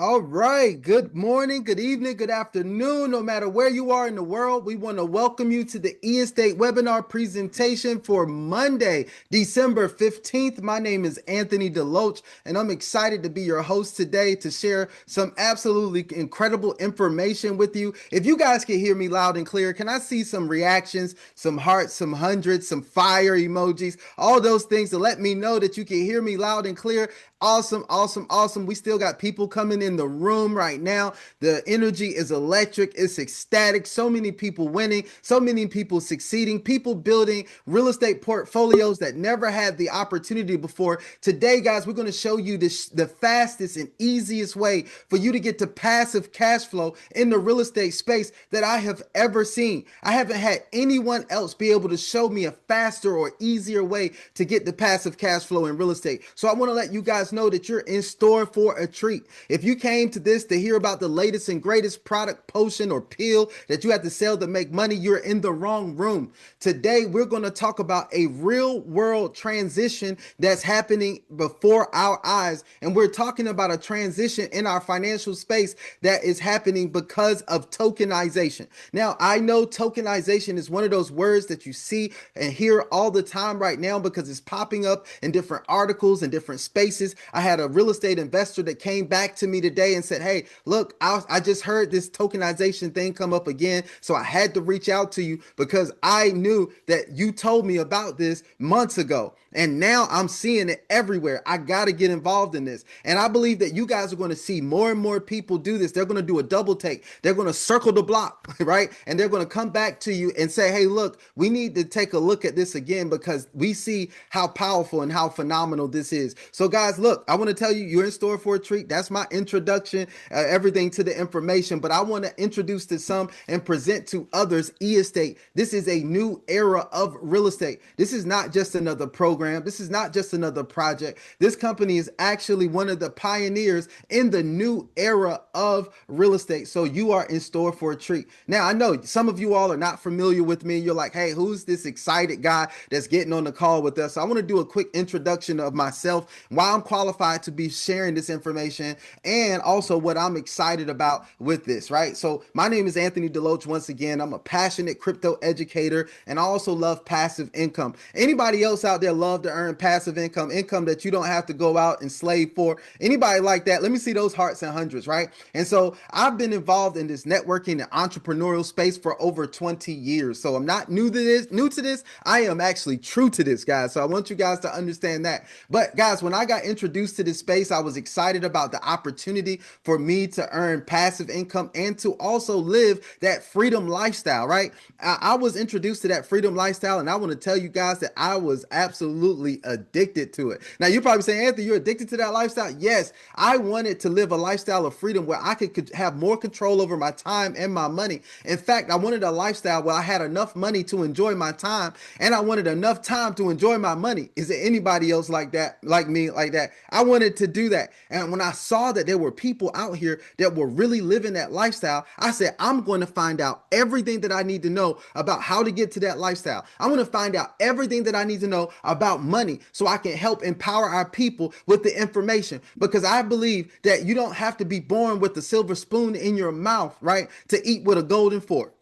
All right. Good morning, good evening, good afternoon. No matter where you are in the world, we want to welcome you to the e-estate webinar presentation for Monday, December 15th. My name is Anthony Deloach, and I'm excited to be your host today to share some absolutely incredible information with you. If you guys can hear me loud and clear, can I see some reactions, some hearts, some hundreds, some fire emojis, all those things to let me know that you can hear me loud and clear? Awesome, awesome, awesome. We still got people coming in the room right now. The energy is electric, it's ecstatic. So many people winning, so many people succeeding, people building real estate portfolios that never had the opportunity before. Today, guys, we're going to show you the fastest and easiest way for you to get to passive cash flow in the real estate space that I have ever seen. I haven't had anyone else be able to show me a faster or easier way to get the passive cash flow in real estate. So I want to let you guys know that you're in store for a treat. If you came to this to hear about the latest and greatest product, potion, or pill that you have to sell to make money, you're in the wrong room. Today, we're going to talk about a real world transition that's happening before our eyes. And we're talking about a transition in our financial space that is happening because of tokenization. Now, I know tokenization is one of those words that you see and hear all the time right now because it's popping up in different articles and different spaces. I had a real estate investor that came back to me today and said, hey, look, I just heard this tokenization thing come up again. So I had to reach out to you because I knew that you told me about this months ago. And now I'm seeing it everywhere. I got to get involved in this. And I believe that you guys are going to see more and more people do this. They're going to do a double take. They're going to circle the block, right? And they're going to come back to you and say, hey, look, we need to take a look at this again because we see how powerful and how phenomenal this is. So guys, look, I want to tell you, you're in store for a treat. That's my introduction, everything to the information. But I want to introduce to some and present to others e-estate. This is a new era of real estate. This is not just another program. This is not just another project. This company is actually one of the pioneers in the new era of real estate. So you are in store for a treat. Now, I know some of you all are not familiar with me. You're like, hey, who's this excited guy that's getting on the call with us? So I want to do a quick introduction of myself, why I'm qualified to be sharing this information, and also what I'm excited about with this, right? So my name is Anthony Deloach. Once again, I'm a passionate crypto educator, and I also love passive income. Anybody else out there love to earn passive income, income that you don't have to go out and slave for? Anybody like that? Let me see those hearts and hundreds, right? And so I've been involved in this networking and entrepreneurial space for over 20 years. So I'm not new to this. I am actually true to this, guys. So I want you guys to understand that. But guys, when I got introduced to this space, I was excited about the opportunity for me to earn passive income and to also live that freedom lifestyle, right? I was introduced to that freedom lifestyle, and I want to tell you guys that I was absolutely addicted to it. Now, you're probably saying, Anthony, you're addicted to that lifestyle? Yes, I wanted to live a lifestyle of freedom where I could have more control over my time and my money. In fact, I wanted a lifestyle where I had enough money to enjoy my time, and I wanted enough time to enjoy my money. Is there anybody else like that, like me, like that? I wanted to do that. And when I saw that there were people out here that were really living that lifestyle, I said, I'm going to find out everything that I need to know about how to get to that lifestyle. I'm going to find out everything that I need to know about money so I can help empower our people with the information, because I believe that you don't have to be born with a silver spoon in your mouth, right, to eat with a golden fork.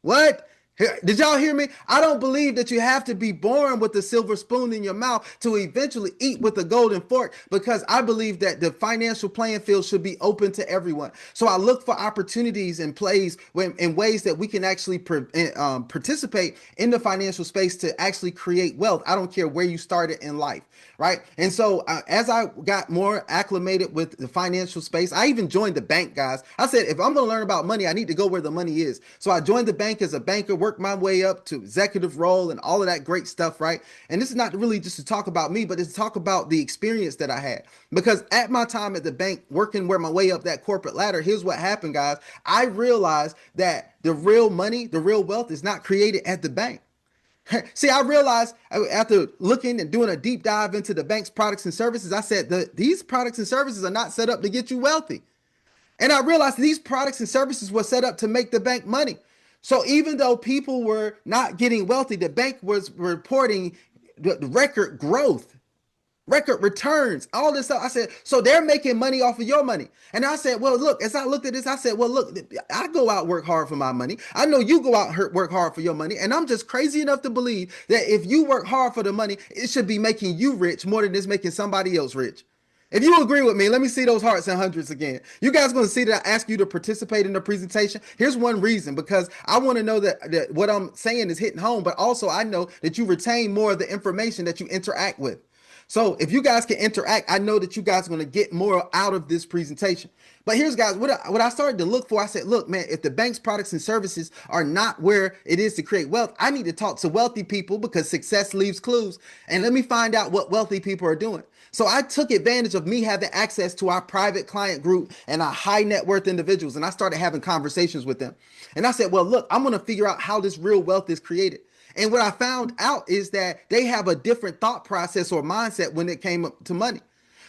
What? Did y'all hear me? I don't believe that you have to be born with a silver spoon in your mouth to eventually eat with a golden fork, because I believe that the financial playing field should be open to everyone. So I look for opportunities and plays in ways that we can actually participate in the financial space to actually create wealth. I don't care where you started in life, right? And so as I got more acclimated with the financial space, I even joined the bank, guys. I said, if I'm going to learn about money, I need to go where the money is. So I joined the bank as a banker, worked my way up to executive role and all of that great stuff, right? And this is not really just to talk about me, but it's to talk about the experience that I had. Because at my time at the bank, working where my way up that corporate ladder, here's what happened, guys. I realized that the real money, the real wealth is not created at the bank. See, I realized after looking and doing a deep dive into the bank's products and services, I said these products and services are not set up to get you wealthy. And I realized these products and services were set up to make the bank money. So even though people were not getting wealthy, the bank was reporting the record growth. record returns, all this stuff. I said, so they're making money off of your money. And I said, well, look, as I looked at this, I said, well, look, I go out work hard for my money. I know you go out work hard for your money. And I'm just crazy enough to believe that if you work hard for the money, it should be making you rich more than it's making somebody else rich. If you agree with me, let me see those hearts and hundreds again. You guys going to see that I ask you to participate in the presentation? Here's one reason, because I want to know that what I'm saying is hitting home, but also I know that you retain more of the information that you interact with. So if you guys can interact, I know that you guys are going to get more out of this presentation. But here's, guys, what I started to look for. I said, look, man, if the bank's products and services are not where it is to create wealth, I need to talk to wealthy people because success leaves clues. And let me find out what wealthy people are doing. So I took advantage of me having access to our private client group and our high net worth individuals. And I started having conversations with them. And I said, well, look, I'm going to figure out how this real wealth is created. And what I found out is that they have a different thought process or mindset when it came to money.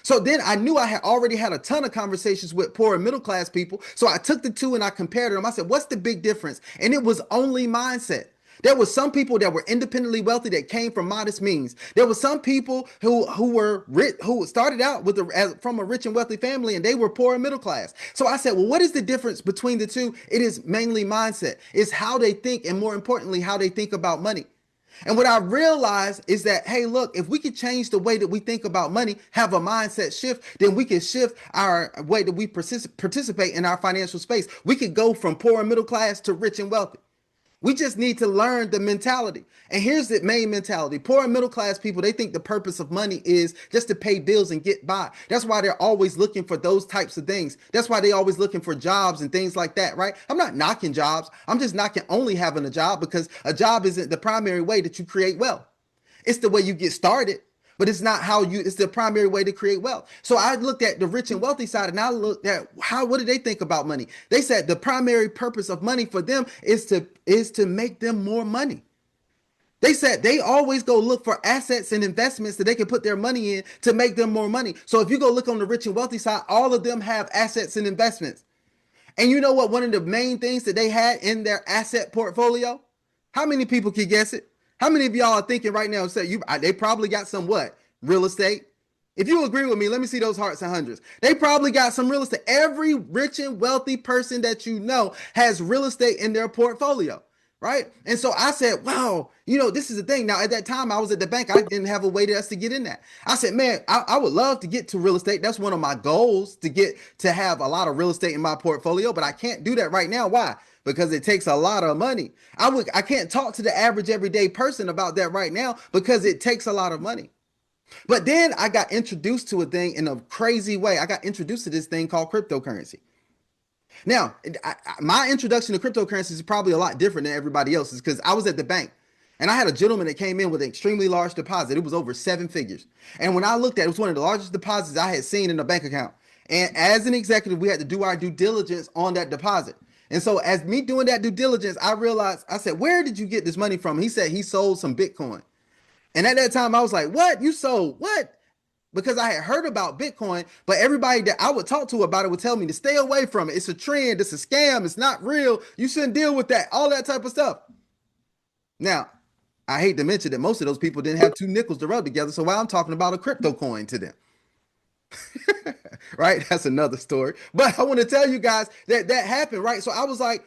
So then I knew I had already had a ton of conversations with poor and middle class people. So I took the two and I compared them. I said, what's the big difference? And it was only mindset. There were some people that were independently wealthy that came from modest means. There were some people who were rich, who started out from a rich and wealthy family, and they were poor and middle class. So I said, well, what is the difference between the two? It is mainly mindset. It's how they think, and more importantly, how they think about money. And what I realized is that, hey, look, if we could change the way that we think about money, have a mindset shift, then we can shift our way that we participate in our financial space. We could go from poor and middle class to rich and wealthy. We just need to learn the mentality. And here's the main mentality. Poor and middle class people, they think the purpose of money is just to pay bills and get by. That's why they're always looking for those types of things. That's why they're always looking for jobs and things like that, right? I'm not knocking jobs. I'm just knocking only having a job, because a job isn't the primary way that you create wealth. It's the way you get started, but it's not it's the primary way to create wealth. So I looked at the rich and wealthy side, and I looked at what do they think about money? They said the primary purpose of money for them is to make them more money. They said they always go look for assets and investments that they can put their money in to make them more money. So if you go look on the rich and wealthy side, all of them have assets and investments. And you know what? One of the main things that they had in their asset portfolio? How many people can guess it? How many of y'all are thinking right now, they probably got some what? Real estate? If you agree with me, let me see those hearts and hundreds. They probably got some real estate. Every rich and wealthy person that you know has real estate in their portfolio, right? And so I said, wow, this is the thing. Now, at that time, I was at the bank. I didn't have a way to us to get in that. I said, man, I would love to get to real estate. That's one of my goals, to have a lot of real estate in my portfolio, but I can't do that right now. Why? Because it takes a lot of money. I can't talk to the average everyday person about that right now because it takes a lot of money. But then I got introduced to a thing in a crazy way. I got introduced to this thing called cryptocurrency. Now, my introduction to cryptocurrency is probably a lot different than everybody else's, because I was at the bank and I had a gentleman that came in with an extremely large deposit. It was over 7 figures. And when I looked at it, it was one of the largest deposits I had seen in a bank account. And as an executive, we had to do our due diligence on that deposit. And so as me doing that due diligence, I realized, I said, where did you get this money from? He said he sold some Bitcoin. And at that time, I was like, what? You sold what? Because I had heard about Bitcoin, but everybody that I would talk to about it would tell me to stay away from it. It's a trend. It's a scam. It's not real. You shouldn't deal with that. All that type of stuff. Now, I hate to mention that most of those people didn't have 2 nickels to rub together. So why I'm talking about a crypto coin to them. Right? That's another story. But I want to tell you guys that happened, right? So I was like,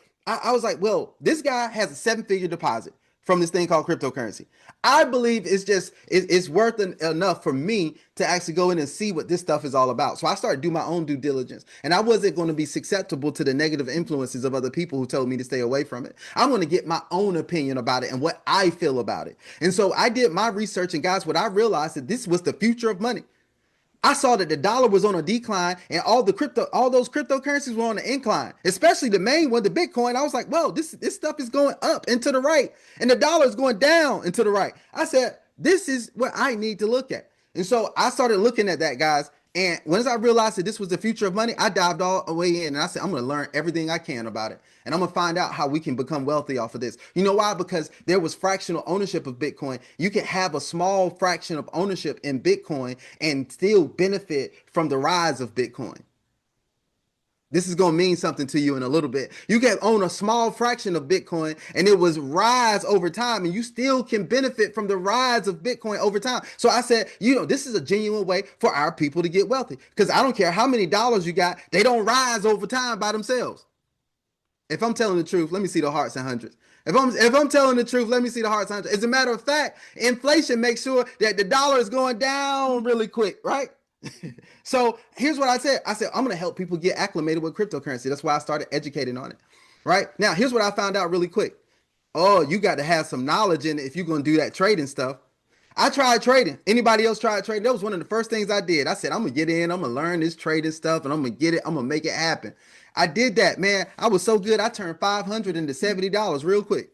well, this guy has a 7-figure deposit from this thing called cryptocurrency. I believe it's worth enough for me to actually go in and see what this stuff is all about. So I started doing my own due diligence, and I wasn't going to be susceptible to the negative influences of other people who told me to stay away from it. I'm going to get my own opinion about it and what I feel about it. And so I did my research, and guys, what I realized that this was the future of money. I saw that the dollar was on a decline and all those cryptocurrencies were on the incline, especially the main one, the Bitcoin. I was like, whoa, this stuff is going up and to the right, and the dollar is going down and to the right. I said, this is what I need to look at. And so I started looking at that, guys. And once I realized that this was the future of money, I dived all the way in and I said, I'm going to learn everything I can about it. And I'm going to find out how we can become wealthy off of this. You know why? Because there was fractional ownership of Bitcoin. You can have a small fraction of ownership in Bitcoin and still benefit from the rise of Bitcoin. This is going to mean something to you in a little bit. You can own a small fraction of Bitcoin and it was rise over time, and you still can benefit from the rise of Bitcoin over time. So I said, this is a genuine way for our people to get wealthy, because I don't care how many dollars you got, they don't rise over time by themselves. If I'm telling the truth, let me see the hearts and hundreds. If I'm telling the truth, let me see the hearts and hundreds. As a matter of fact, inflation makes sure that the dollar is going down really quick, right? So here's what I said. I said, I'm going to help people get acclimated with cryptocurrency. That's why I started educating on it. Right now, here's what I found out really quick. Oh, you got to have some knowledge in it if you're going to do that trading stuff. I tried trading. Anybody else tried trading? That was one of the first things I did. I said, I'm going to get in, I'm going to learn this trading stuff, and I'm going to get it. I'm going to make it happen. I did that, man. I was so good. I turned $500 into $70 real quick.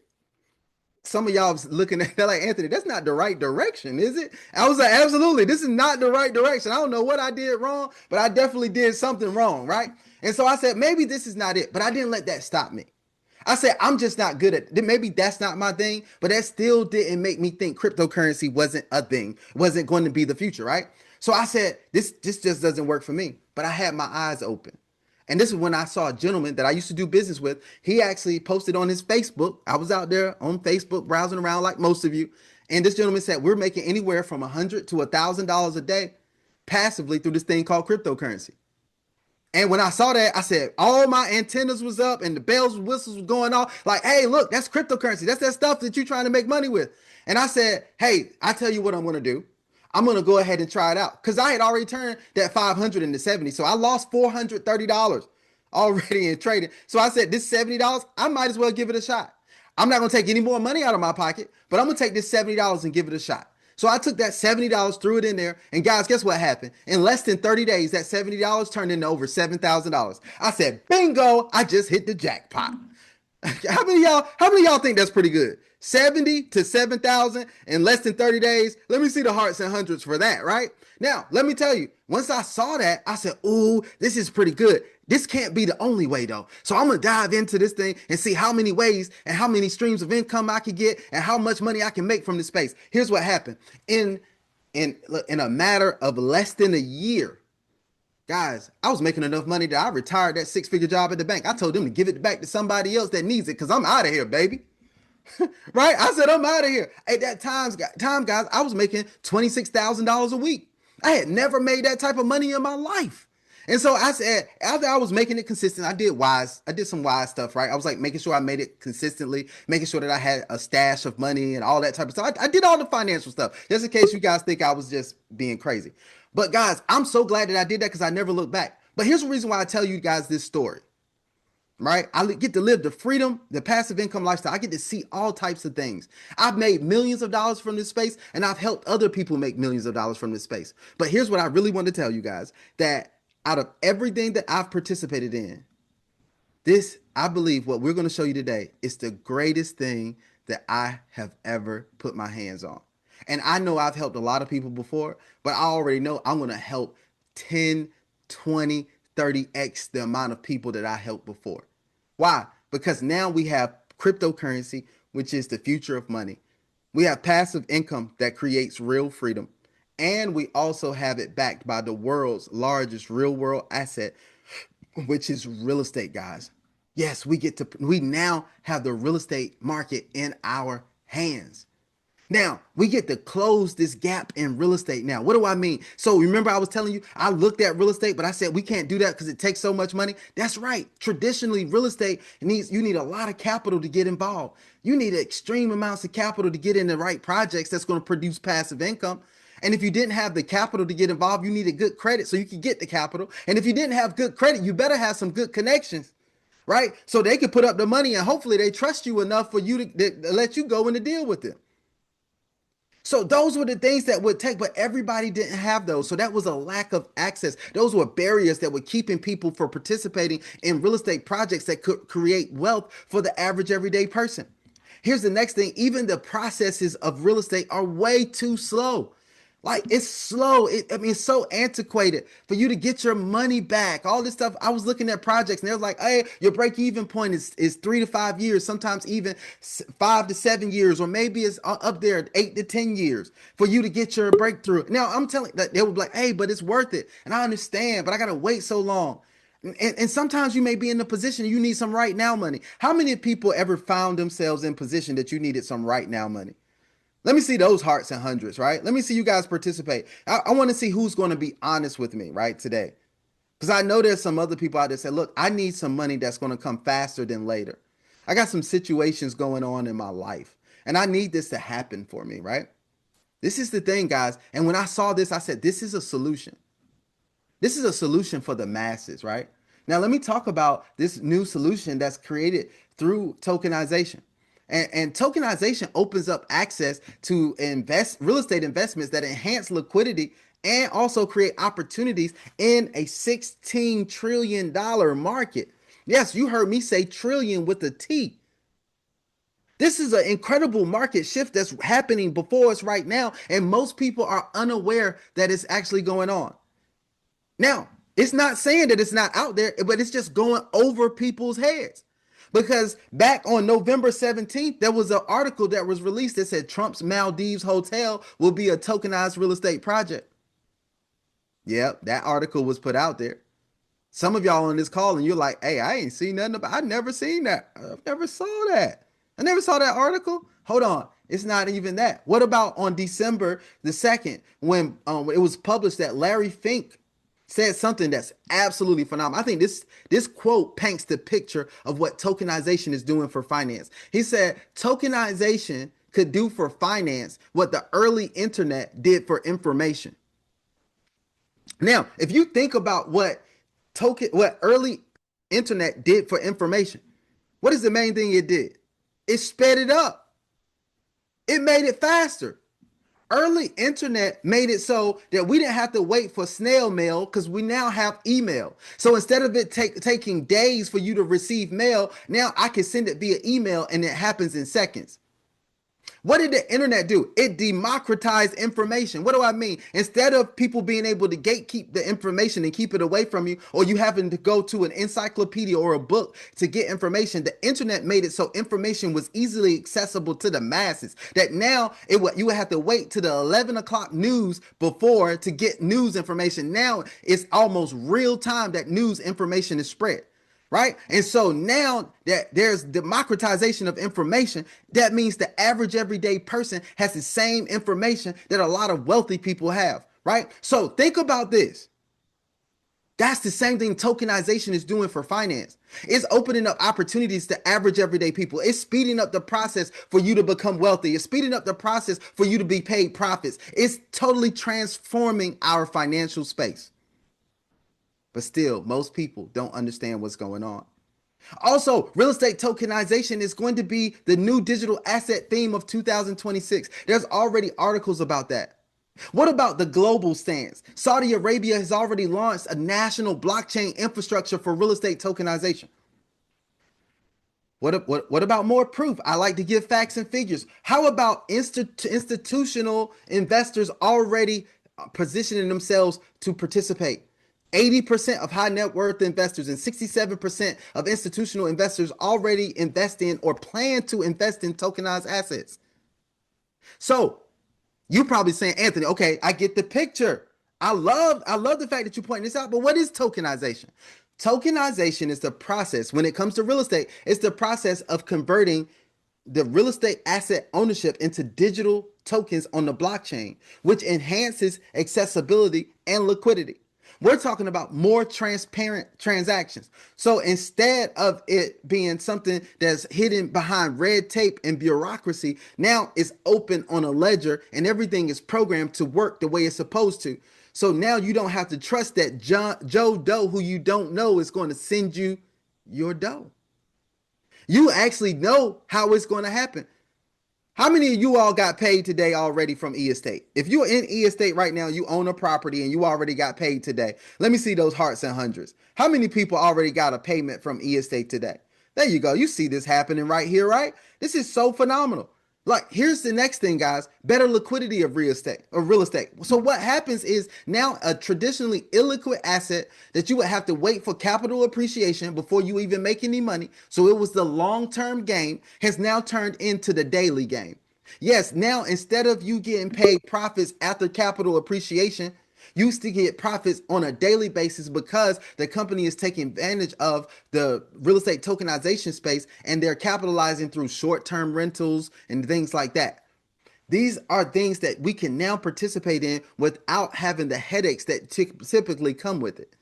Some of y'all was looking at that like, Anthony, that's not the right direction, is it? I was like, absolutely, this is not the right direction. I don't know what I did wrong, but I definitely did something wrong, right? And so I said, maybe this is not it, but I didn't let that stop me. I said, I'm just not good at it. Maybe that's not my thing, but that still didn't make me think cryptocurrency wasn't a thing, wasn't going to be the future, right? So I said, this just doesn't work for me, but I had my eyes open. And this is when I saw a gentleman that I used to do business with. He actually posted on his Facebook. I was out there on Facebook browsing around like most of you. And this gentleman said, we're making anywhere from $100 to $1,000 a day passively through this thing called cryptocurrency. And when I saw that, I said, all my antennas was up and the bells and whistles was going off. Like, hey, look, that's cryptocurrency. That's that stuff that you're trying to make money with. And I said, hey, I tell you what I'm going to do. I'm going to go ahead and try it out, because I had already turned that 500 into 70. So I lost $430 already in trading. So I said, this $70, I might as well give it a shot. I'm not going to take any more money out of my pocket, but I'm going to take this $70 and give it a shot. So I took that $70, threw it in there, and guys, guess what happened? In less than 30 days, that $70 turned into over $7,000. I said, bingo, I just hit the jackpot. How many of y'all think that's pretty good? 70 to 7,000 in less than 30 days. Let me see the hearts and hundreds for that, right? Now, let me tell you, once I saw that, I said, ooh, this is pretty good. This can't be the only way though. So I'm going to dive into this thing and see how many ways and how many streams of income I can get and how much money I can make from this space. Here's what happened. In a matter of less than a year, guys, I was making enough money that I retired that six-figure job at the bank. I told them to give it back to somebody else that needs it, because I'm out of here, baby. Right? I said, I'm out of here. At that time, guys, I was making $26,000 a week. I had never made that type of money in my life. And so I said, after I was making it consistent, I did some wise stuff, right? I was like making sure I made it consistently, making sure that I had a stash of money and all that type of stuff. I did all the financial stuff, just in case you guys think I was just being crazy. But guys, I'm so glad that I did that, because I never looked back. But here's the reason why I tell you guys this story, right? I get to live the freedom, the passive income lifestyle. I get to see all types of things. I've made millions of dollars from this space, and I've helped other people make millions of dollars from this space. But here's what I really want to tell you guys, that out of everything that I've participated in, I believe what we're going to show you today is the greatest thing that I have ever put my hands on. And I know I've helped a lot of people before, but I already know I'm going to help 10, 20, 30x the amount of people that I helped before. Why? Because now we have cryptocurrency, which is the future of money. We have passive income that creates real freedom. And we also have it backed by the world's largest real world asset, which is real estate, guys. Yes, we now have the real estate market in our hands. Now, we get to close this gap in real estate now. What do I mean? So remember I was telling you, I looked at real estate, but I said we can't do that because it takes so much money. That's right. Traditionally, real estate you need a lot of capital to get involved. You need extreme amounts of capital to get in the right projects that's going to produce passive income. And if you didn't have the capital to get involved, you needed good credit so you could get the capital. And if you didn't have good credit, you better have some good connections, right? So they could put up the money and hopefully they trust you enough for you to let you go in the deal with them. So those were the things that would take, but everybody didn't have those. So that was a lack of access. Those were barriers that were keeping people from participating in real estate projects that could create wealth for the average everyday person. Here's the next thing. Even the processes of real estate are way too slow. Like, it's slow. It's so antiquated for you to get your money back. All this stuff. I was looking at projects and they was like, hey, your break-even point is 3 to 5 years, sometimes even 5 to 7 years, or maybe it's up there at 8 to 10 years for you to get your breakthrough. Now, I'm telling that they were like, hey, but it's worth it. And I understand, but I got to wait so long. And sometimes you may be in the position you need some right now money. How many people ever found themselves in position that you needed some right now money? Let me see those hearts and hundreds, right? Let me see you guys participate. I want to see who's going to be honest with me, right, today. Because I know there's some other people out there that say, look, I need some money that's going to come faster than later. I got some situations going on in my life, and I need this to happen for me, right? This is the thing, guys. And when I saw this, I said, this is a solution. This is a solution for the masses, right? Now, let me talk about this new solution that's created through tokenization. And tokenization opens up access to real estate investments that enhance liquidity and also create opportunities in a $16 trillion market. Yes, you heard me say trillion with a T. This is an incredible market shift that's happening before us right now, and most people are unaware that it's actually going on. Now, it's not saying that it's not out there, but it's just going over people's heads. Because back on November 17th, there was an article that was released that said Trump's Maldives hotel will be a tokenized real estate project. Yep, that article was put out there. Some of y'all on this call and you're like, hey, I ain't seen nothing about I never seen that. I never saw that. I never saw that article. Hold on. It's not even that. What about on December the 2nd when it was published that Larry Fink said something that's absolutely phenomenal. I think this quote paints the picture of what tokenization is doing for finance. He said, tokenization could do for finance what the early internet did for information. Now, if you think about what early internet did for information, what is the main thing it did? It sped it up. It made it faster. Early internet made it so that we didn't have to wait for snail mail because we now have email. So instead of it taking days for you to receive mail, now I can send it via email and it happens in seconds. What did the internet do? It democratized information. What do I mean? Instead of people being able to gatekeep the information and keep it away from you, or you having to go to an encyclopedia or a book to get information, the internet made it so information was easily accessible to the masses. That now you would have to wait to the 11 o'clock news before to get news information. Now it's almost real time that news information is spread. Right? And so now that there's democratization of information, that means the average everyday person has the same information that a lot of wealthy people have. Right? So think about this. That's the same thing tokenization is doing for finance. It's opening up opportunities to average everyday people. It's speeding up the process for you to become wealthy. It's speeding up the process for you to be paid profits. It's totally transforming our financial space. But still, most people don't understand what's going on. Also, real estate tokenization is going to be the new digital asset theme of 2026. There's already articles about that. What about the global stance? Saudi Arabia has already launched a national blockchain infrastructure for real estate tokenization. What about more proof? I like to give facts and figures. How about institutional investors already positioning themselves to participate? 80% of high net worth investors and 67% of institutional investors already invest in or plan to invest in tokenized assets. So you probably saying, Anthony, okay, I get the picture. I love the fact that you point this out, but what is tokenization? Tokenization is the process when it comes to real estate. It's the process of converting the real estate asset ownership into digital tokens on the blockchain, which enhances accessibility and liquidity. We're talking about more transparent transactions. So instead of it being something that's hidden behind red tape and bureaucracy, now it's open on a ledger and everything is programmed to work the way it's supposed to. So now you don't have to trust that Joe Doe, who you don't know, is going to send you your dough. You actually know how it's going to happen. How many of you all got paid today already from e-estate? If you're in e-estate right now, you own a property and you already got paid today. Let me see those hearts and hundreds. How many people already got a payment from e-estate today? There you go. You see this happening right here, right? This is so phenomenal. Like, here's the next thing, guys. Better liquidity of real estate. So what happens is now a traditionally illiquid asset that you would have to wait for capital appreciation before you even make any money. So it was the long-term game has now turned into the daily game. Yes, now instead of you getting paid profits after capital appreciation, You used to get profits on a daily basis because the company is taking advantage of the real estate tokenization space and they're capitalizing through short-term rentals and things like that. These are things that we can now participate in without having the headaches that typically come with it.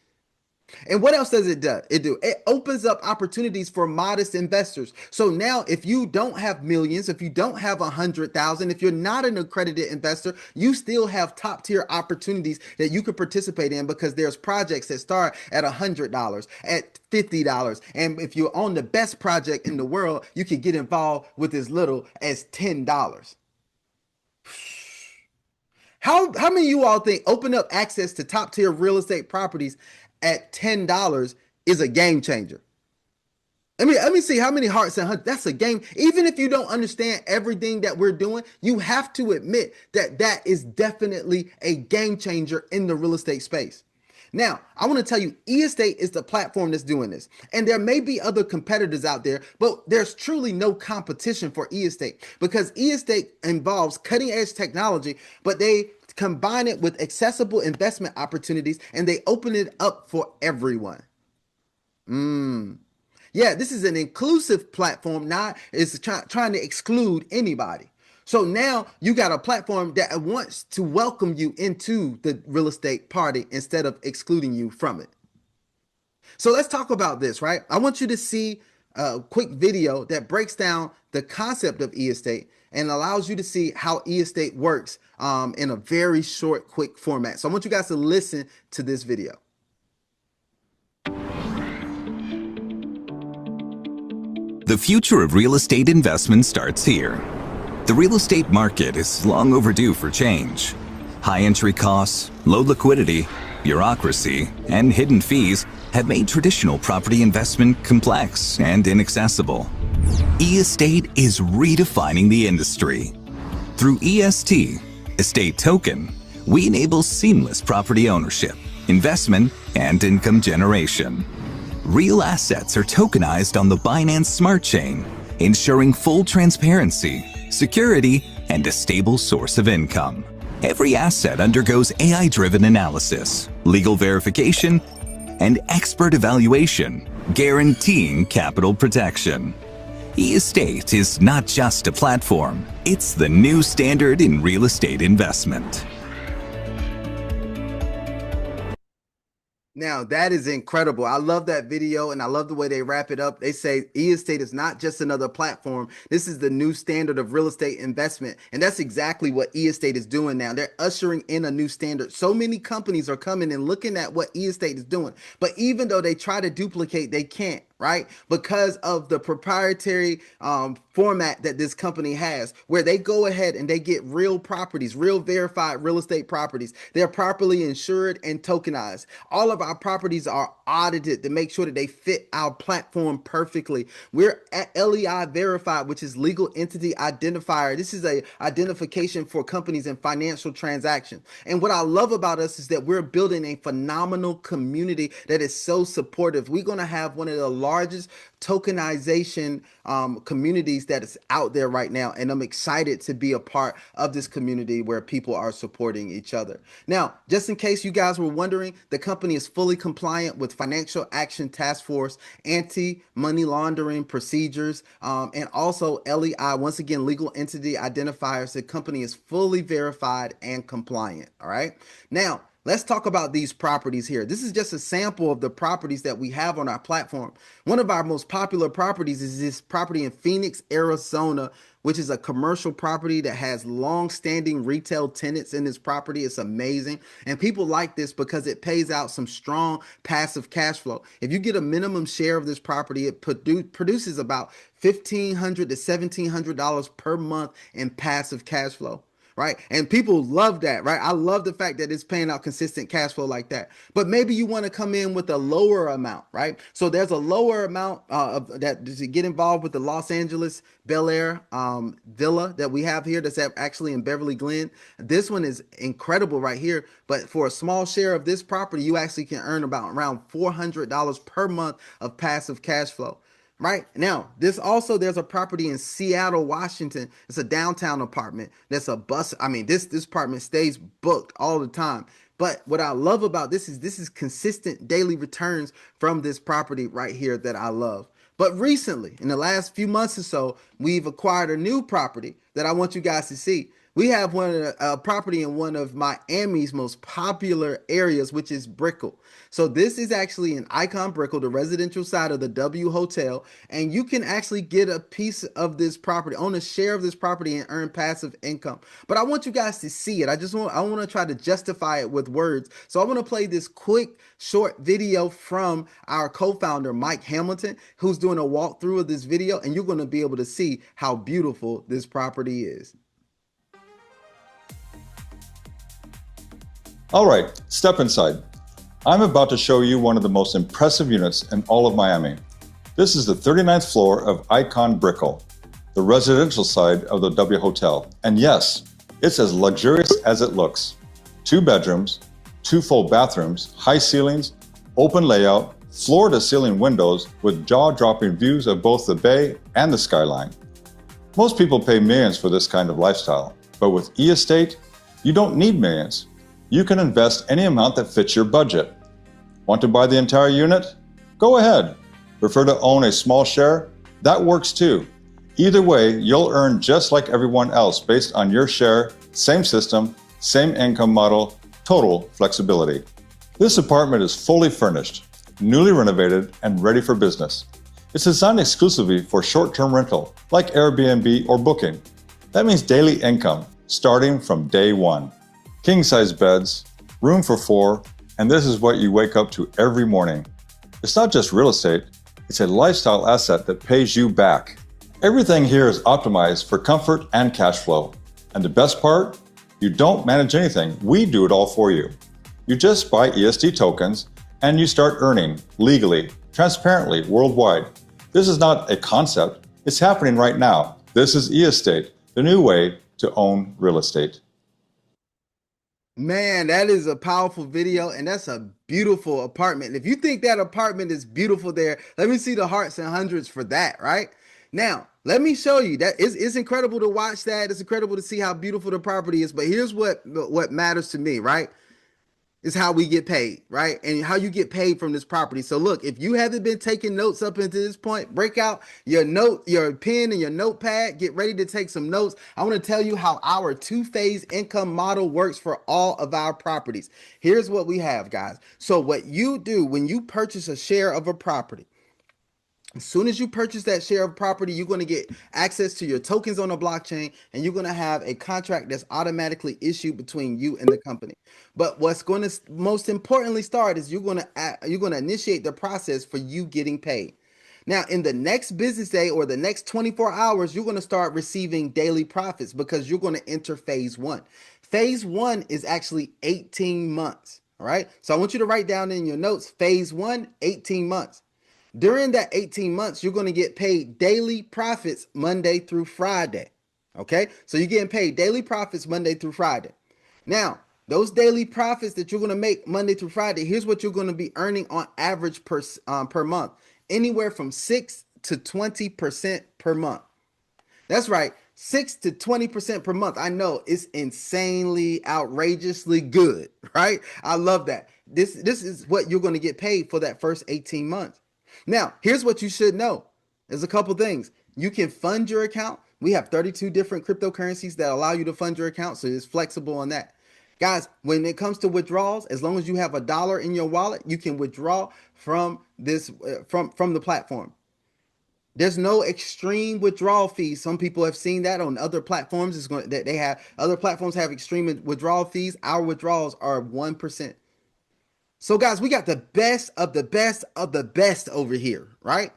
And what else does it do? It opens up opportunities for modest investors. So now, if you don't have millions, if you don't have 100,000, if you're not an accredited investor, you still have top tier opportunities that you could participate in because there's projects that start at $100, at $50, and if you're on the best project in the world, you can get involved with as little as $10. How many of you all think open up access to top tier real estate properties at $10 is a game changer? Let me see how many hearts and hundreds. That's a game. Even if you don't understand everything that we're doing, you have to admit that that is definitely a game changer in the real estate space. Now, I want to tell you, eEstate is the platform that's doing this. And there may be other competitors out there, but there's truly no competition for eEstate because eEstate involves cutting edge technology, but they combine it with accessible investment opportunities and they open it up for everyone. Yeah, this is an inclusive platform, not is trying to exclude anybody. So now you got a platform that wants to welcome you into the real estate party instead of excluding you from it. So let's talk about this, right? I want you to see a quick video that breaks down the concept of e-estate and allows you to see how e-estate works in a very short, quick format. So I want you guys to listen to this video. The future of real estate investment starts here. The real estate market is long overdue for change. High entry costs, low liquidity, bureaucracy, and hidden fees have made traditional property investment complex and inaccessible. eEstate is redefining the industry. Through EST, Estate Token, we enable seamless property ownership, investment, and income generation. Real assets are tokenized on the Binance Smart Chain, ensuring full transparency, security, and a stable source of income. Every asset undergoes AI-driven analysis, legal verification, and expert evaluation, guaranteeing capital protection. eEstate is not just a platform, it's the new standard in real estate investment. Now, that is incredible. I love that video and I love the way they wrap it up. They say eEstate is not just another platform. This is the new standard of real estate investment. And that's exactly what eEstate is doing now. They're ushering in a new standard. So many companies are coming and looking at what eEstate is doing. But even though they try to duplicate, they can't, right? Because of the proprietary format that this company has, where they go ahead and they get real properties, real verified real estate properties. They're properly insured and tokenized. All of our properties are audited to make sure that they fit our platform perfectly. We're at LEI verified, which is legal entity identifier. This is a identification for companies and financial transactions. And what I love about us is that we're building a phenomenal community that is so supportive. We're going to have one of the largest tokenization communities that is out there right now, and I'm excited to be a part of this community where people are supporting each other. Now, just in case you guys were wondering, the company is fully compliant with Financial Action Task Force anti-money laundering procedures, and also LEI, once again, legal entity identifiers. The company is fully verified and compliant. All right. Now, let's talk about these properties here. This is just a sample of the properties that we have on our platform. One of our most popular properties is this property in Phoenix, Arizona, which is a commercial property that has long-standing retail tenants in this property. It's amazing. And people like this because it pays out some strong passive cash flow. If you get a minimum share of this property, it produces about $1,500 to $1,700 per month in passive cash flow. Right. And people love that. Right. I love the fact that it's paying out consistent cash flow like that. But maybe you want to come in with a lower amount. Right. So there's a lower amount of that to get involved with the Los Angeles Bel Air villa that we have here that's actually in Beverly Glen. This one is incredible right here. But for a small share of this property, you actually can earn about around $400 per month of passive cash flow. Right now, there's a property in Seattle, Washington. It's a downtown apartment. That's a bus. I mean, this apartment stays booked all the time. But what I love about this is consistent daily returns from this property right here that I love. But recently, in the last few months or so, we've acquired a new property that I want you guys to see. We have a property in one of Miami's most popular areas, which is Brickell. So this is actually an Icon Brickell, the residential side of the W Hotel, and you can actually get a piece of this property, own a share of this property, and earn passive income. But I want you guys to see it. I want to try to justify it with words. So I want to play this quick, short video from our co-founder Mike Hamilton, who's doing a walkthrough of this video, and you're going to be able to see how beautiful this property is. All right, step inside. I'm about to show you one of the most impressive units in all of Miami. This is the 39th floor of Icon Brickell, the residential side of the W Hotel. And yes, it's as luxurious as it looks. 2 bedrooms, 2 full bathrooms, high ceilings, open layout, floor-to-ceiling windows with jaw-dropping views of both the bay and the skyline. Most people pay millions for this kind of lifestyle, but with e-estate, you don't need millions. You can invest any amount that fits your budget. Want to buy the entire unit? Go ahead. Prefer to own a small share? That works too. Either way, you'll earn just like everyone else based on your share, same system, same income model, total flexibility. This apartment is fully furnished, newly renovated, and ready for business. It's designed exclusively for short-term rental, like Airbnb or Booking. That means daily income, starting from day one. King-size beds, room for 4, and this is what you wake up to every morning. It's not just real estate, it's a lifestyle asset that pays you back. Everything here is optimized for comfort and cash flow. And the best part? You don't manage anything, we do it all for you. You just buy EST tokens and you start earning legally, transparently, worldwide. This is not a concept, it's happening right now. This is e-estate, the new way to own real estate. Man, that is a powerful video, and that's a beautiful apartment. And if you think that apartment is beautiful there, let me see the hearts and hundreds for that, right? Now, let me show you that it's incredible to watch that. It's incredible to see how beautiful the property is. But here's what matters to me, right? Is how we get paid, right? And how you get paid from this property. So look, if you haven't been taking notes up until this point, break out your pen and your notepad, get ready to take some notes. I want to tell you how our 2-phase income model works for all of our properties. Here's what we have, guys. So what you do when you purchase a share of a property, as soon as you purchase that share of property, you're going to get access to your tokens on the blockchain, and you're going to have a contract that's automatically issued between you and the company. But what's going to most importantly start is you're going to initiate the process for you getting paid. Now, in the next business day or the next 24 hours, you're going to start receiving daily profits because you're going to enter phase 1. Phase 1 is actually 18 months. All right. So I want you to write down in your notes, phase 1, 18 months. During that 18 months, you're going to get paid daily profits Monday through Friday. Okay, so you're getting paid daily profits Monday through Friday. Now, those daily profits that you're going to make Monday through Friday, here's what you're going to be earning on average per month, anywhere from 6 to 20% per month. That's right, 6 to 20% per month. I know it's insanely, outrageously good, right? I love that. This is what you're going to get paid for that first 18 months. Now, here's what you should know. There's a couple things. You can fund your account. We have 32 different cryptocurrencies that allow you to fund your account, so it's flexible on that. Guys, when it comes to withdrawals, as long as you have $1 in your wallet, you can withdraw from this from the platform. There's no extreme withdrawal fees. Some people have seen that on other platforms. Other platforms have extreme withdrawal fees. Our withdrawals are 1%. So guys, we got the best of the best of the best over here, right?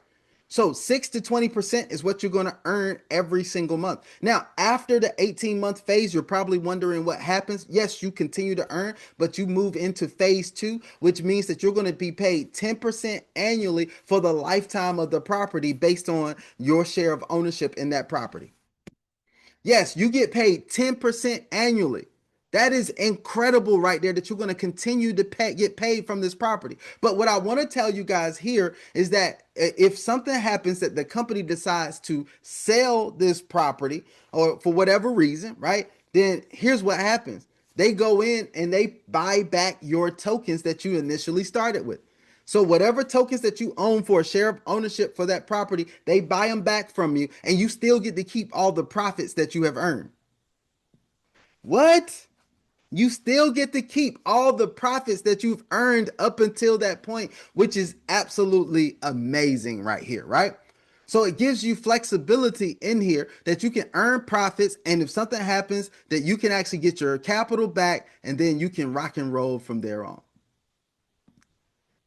So 6 to 20% is what you're going to earn every single month. Now, after the 18-month phase, you're probably wondering what happens. Yes, you continue to earn, but you move into phase 2, which means that you're going to be paid 10% annually for the lifetime of the property based on your share of ownership in that property. Yes, you get paid 10% annually. That is incredible right there that you're going to continue to get paid from this property. But what I want to tell you guys here is that if something happens that the company decides to sell this property or for whatever reason, right? Then here's what happens. They go in and they buy back your tokens that you initially started with. So whatever tokens that you own for a share of ownership for that property, they buy them back from you and you still get to keep all the profits that you have earned. What? You still get to keep all the profits that you've earned up until that point, which is absolutely amazing right here, right? So it gives you flexibility in here that you can earn profits, and if something happens, that you can actually get your capital back, and then you can rock and roll from there on.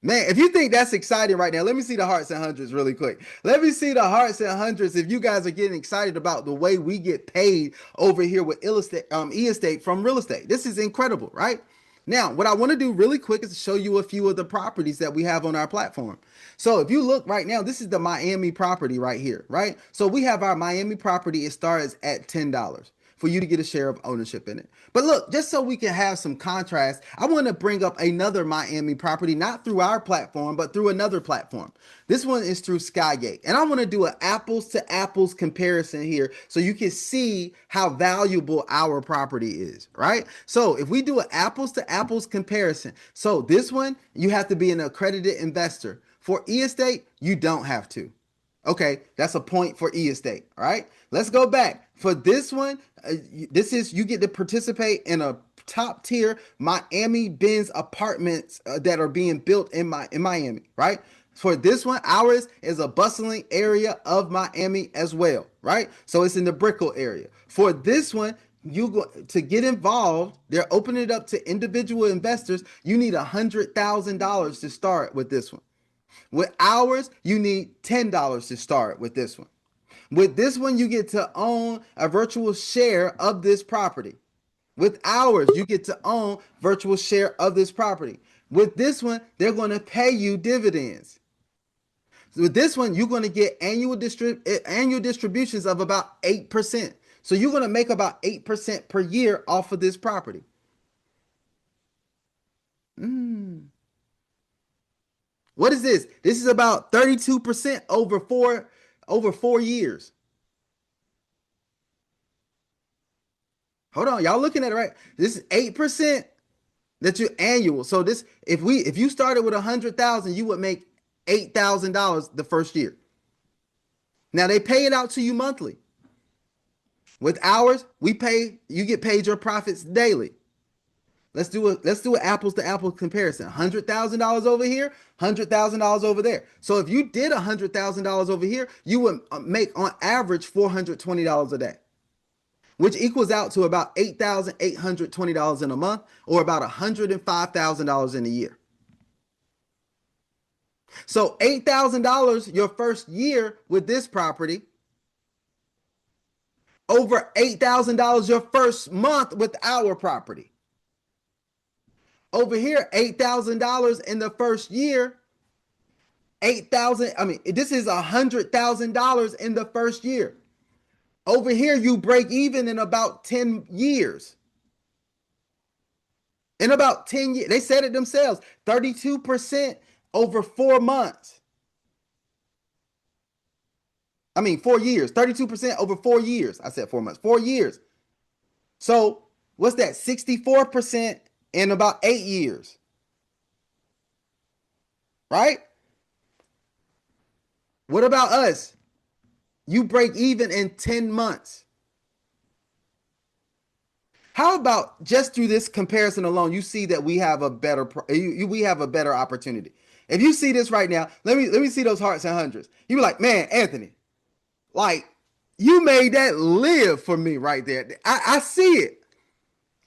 Man, if you think that's exciting right now, let me see the hearts and hundreds really quick. Let me see the hearts and hundreds if you guys are getting excited about the way we get paid over here with e-estate from real estate. This is incredible, right? Now, what I want to do really quick is to show you a few of the properties that we have on our platform. So if you look right now, this is the Miami property right here, right? So we have our Miami property. It starts at $10 for you to get a share of ownership in it. But look, just so we can have some contrast, I want to bring up another Miami property, not through our platform, but through another platform. This one is through Skygate. And I want to do an apples to apples comparison here so you can see how valuable our property is, right? So if we do an apples to apples comparison, so this one, you have to be an accredited investor. For e-estate, you don't have to. Okay, that's a point for e-estate. All right, let's go back. For this one, this is you get to participate in a top tier Miami Benz apartments that are being built in Miami. Right. For this one, ours is a bustling area of Miami as well. Right. So it's in the Brickell area. For this one, you go to get involved. They're opening it up to individual investors. You need $100,000 to start with this one. With ours, you need $10 to start with this one. With this one, you get to own a virtual share of this property. With ours, you get to own virtual share of this property. With this one, they're going to pay you dividends. With this one, you're going to get annual distributions of about 8%. So you're going to make about 8% per year off of this property. What is this? This is about 32% over 4 years. Hold on, y'all looking at it right? This is 8% that you annual. So this, if you started with 100,000, you would make $8,000 the first year. Now they pay it out to you monthly. With ours, you get paid your profits daily. Let's do an apples to apples comparison. $100,000 over here, $100,000 over there. So if you did $100,000 over here, you would make on average $420 a day, which equals out to about $8,820 in a month, or about $105,000 in a year. So $8,000 your first year with this property, over $8,000 your first month with our property. Over here, $8,000 in the first year. This is $100,000 in the first year. Over here, you break even in about 10 years. In about 10 years, they said it themselves, 32% over 4 months. 4 years, 32% over 4 years. I said 4 months, 4 years. So what's that? 64% in about 8 years. Right? What about us? You break even in 10 months. How about just through this comparison alone, you see that we have a better opportunity. If you see this right now, let me see those hearts and hundreds. You be like, man, Anthony, like you made that live for me right there. I see it.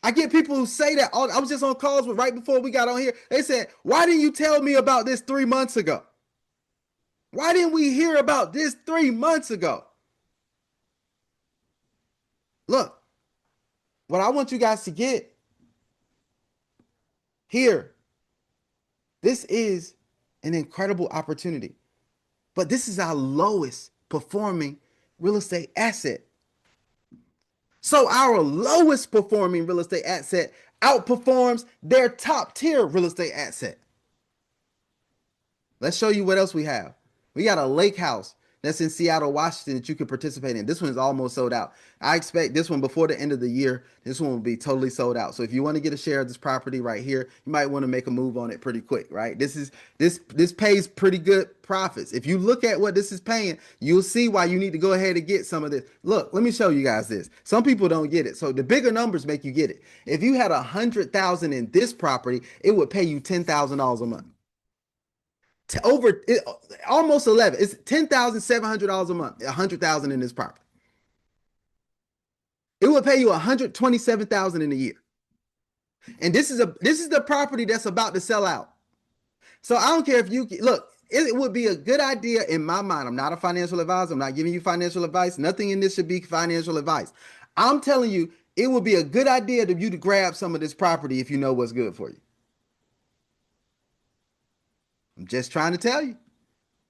I get people who say that. I was just on calls right before we got on here. They said, why didn't you tell me about this 3 months ago? Why didn't we hear about this 3 months ago? Look, what I want you guys to get here, this is an incredible opportunity, but this is our lowest performing real estate asset. So our lowest performing real estate asset outperforms their top tier real estate asset. Let's show you what else we have. We got a lake house. that's in Seattle, Washington that you can participate in. This one is almost sold out. I expect this one before the end of the year, this one will be totally sold out. So if you want to get a share of this property right here, you might want to make a move on it pretty quick, right? This pays pretty good profits. If you look at what this is paying, you'll see why you need to go ahead and get some of this. Look, let me show you guys this. Some people don't get it. So the bigger numbers make you get it. If you had 100,000 in this property, it would pay you $10,000 a month. Over almost 11. It's $10,700 a month. 100,000 in this property. It would pay you 127,000 in a year. And this is the property that's about to sell out. So I don't care if you look. It would be a good idea in my mind. I'm not a financial advisor. I'm not giving you financial advice. Nothing in this should be financial advice. I'm telling you, it would be a good idea to you to grab some of this property if you know what's good for you. I'm just trying to tell you.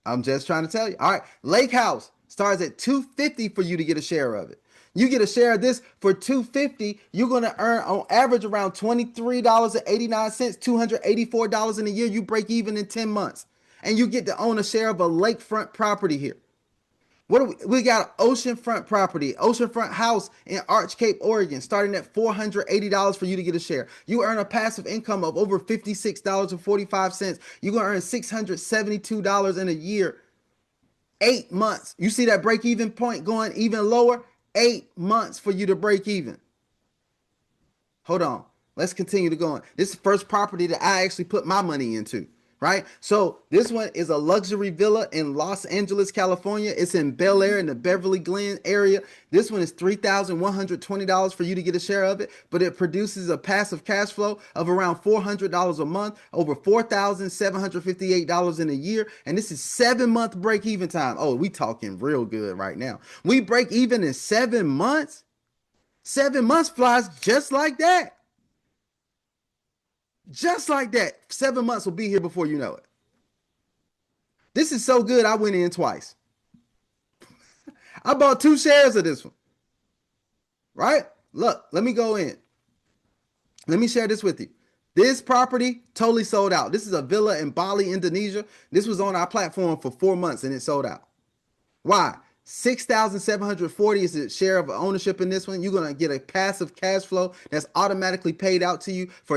I'm just trying to tell you. All right, Lake House starts at $250 for you to get a share of it. You get a share of this for $250, you're going to earn on average around $23.89, $284 in a year. You break even in 10 months. And you get to own a share of a lakefront property here. What do we got? An oceanfront property, oceanfront house in Arch Cape, Oregon, starting at $480 for you to get a share. You earn a passive income of over $56.45. You're going to earn $672 in a year. 8 months. You see that break even point going even lower? 8 months for you to break even. Hold on. Let's continue to go on. This is the first property that I actually put my money into, right? So this one is a luxury villa in Los Angeles, California. It's in Bel Air in the Beverly Glen area. This one is $3,120 for you to get a share of it, but it produces a passive cash flow of around $400 a month, over $4,758 in a year. And this is 7-month break even time. Oh, we talking real good right now. We break even in 7 months. 7 months flies just like that. Just like that. 7 months will be here before you know it. This is so good, I went in twice. I bought 2 shares of this one. Right? Look, let me go in. Let me share this with you. This property totally sold out. This is a villa in Bali, Indonesia. This was on our platform for 4 months and it sold out. Why? 6,740 is the share of ownership in this one. You're going to get a passive cash flow that's automatically paid out to you for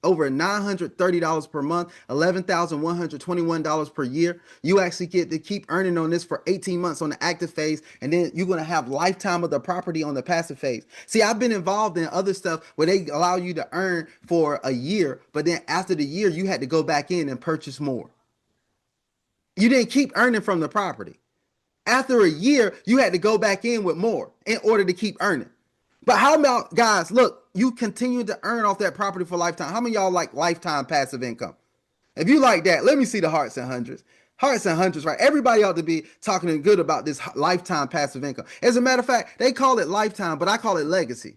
over $930 per month, $11,121 per year. You actually get to keep earning on this for 18 months on the active phase, and then you're going to have lifetime of the property on the passive phase. See, I've been involved in other stuff where they allow you to earn for a year, but then after the year, you had to go back in and purchase more. You didn't keep earning from the property. After a year, you had to go back in with more in order to keep earning. But how about, guys, look, you continue to earn off that property for lifetime. How many of y'all like lifetime passive income? If you like that, let me see the hearts and hundreds. Hearts and hundreds, right? Everybody ought to be talking good about this lifetime passive income. As a matter of fact, they call it lifetime, but I call it legacy.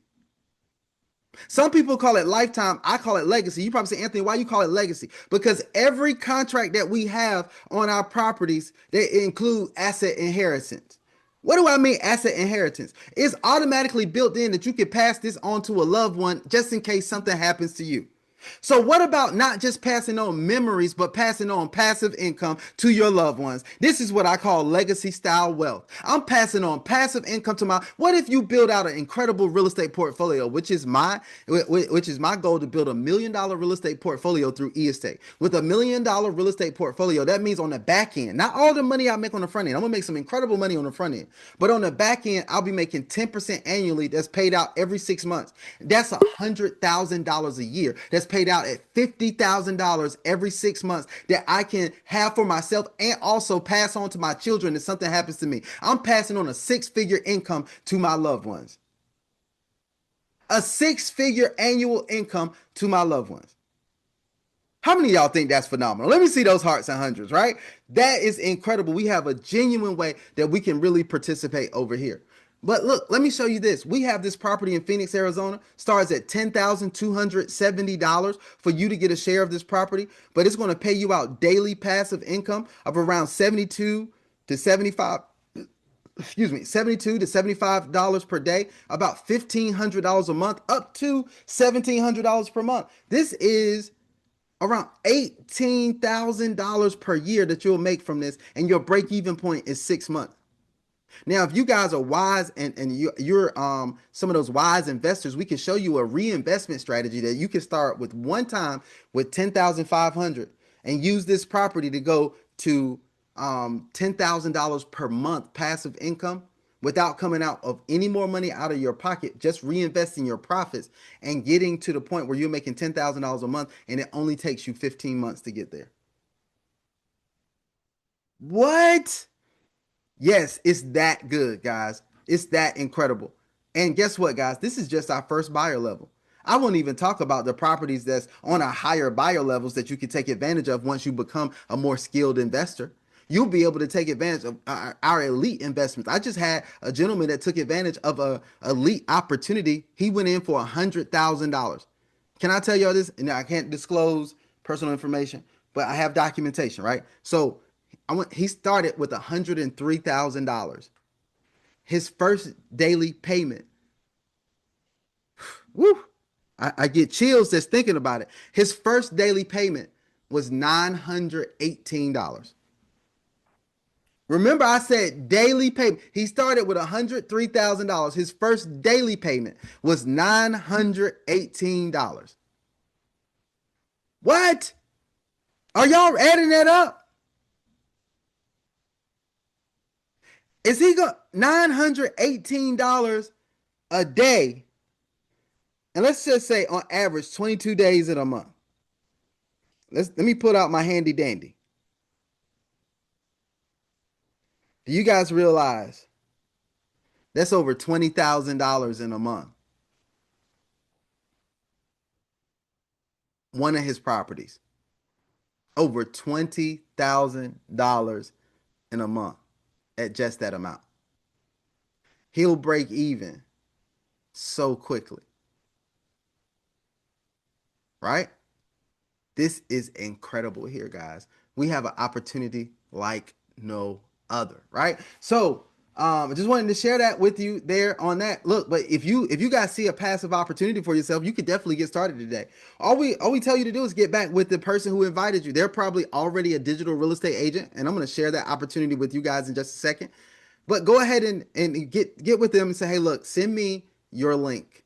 Some people call it lifetime. I call it legacy. You probably say, Anthony, why you call it legacy? Because every contract that we have on our properties, they include asset inheritance. What do I mean asset inheritance? It's automatically built in that you can pass this on to a loved one just in case something happens to you. So what about not just passing on memories, but passing on passive income to your loved ones? This is what I call legacy style wealth. I'm passing on passive income to what if you build out an incredible real estate portfolio, which is my goal to build $1 million real estate portfolio through eState. With $1 million real estate portfolio, that means on the back end, not all the money I make on the front end. I'm gonna make some incredible money on the front end, but on the back end, I'll be making 10% annually that's paid out every 6 months. That's $100,000 a year. That's paid out at $50,000 every 6 months that I can have for myself and also pass on to my children if something happens to me. I'm passing on a 6-figure income to my loved ones. A 6-figure annual income to my loved ones. How many of y'all think that's phenomenal? Let me see those hearts and hundreds, right? That is incredible. We have a genuine way that we can really participate over here. But look, let me show you this. We have this property in Phoenix, Arizona, starts at $10,270 for you to get a share of this property, but it's going to pay you out daily passive income of around $72 to $75 per day, about $1,500 a month, up to $1,700 per month. This is around $18,000 per year that you'll make from this, and your break even point is 6 months. Now, if you guys are wise and you're some of those wise investors, we can show you a reinvestment strategy that you can start with one time with 10,500 and use this property to go to $10,000 per month passive income without coming out of any more money out of your pocket, just reinvesting your profits and getting to the point where you're making $10,000 a month and it only takes you 15 months to get there. What? Yes, it's that good, guys. It's that incredible. And guess what, guys? This is just our first buyer level. I won't even talk about the properties that's on our higher buyer levels that you can take advantage of once you become a more skilled investor. You'll be able to take advantage of our elite investments. I just had a gentleman that took advantage of a elite opportunity. He went in for $100,000. Can I tell y'all this? And I can't disclose personal information, but I have documentation, right? So he started with $103,000. His first daily payment, woo, I get chills just thinking about it. His first daily payment was $918. Remember, I said daily payment. He started with $103,000. His first daily payment was $918. What? Are y'all adding that up? Is he going $918 a day? And let's just say on average 22 days in a month. Let me put out my handy dandy. Do you guys realize that's over $20,000 in a month? One of his properties. Over $20,000 in a month at just that amount. He'll break even so quickly. Right? This is incredible here, guys. We have an opportunity like no other, right? So I just wanted to share that with you there on that. Look, but if you guys see a passive opportunity for yourself, you could definitely get started today. All we tell you to do is get back with the person who invited you. They're probably already a digital real estate agent, and I'm going to share that opportunity with you guys in just a second. But go ahead and get with them and say, hey, look, send me your link.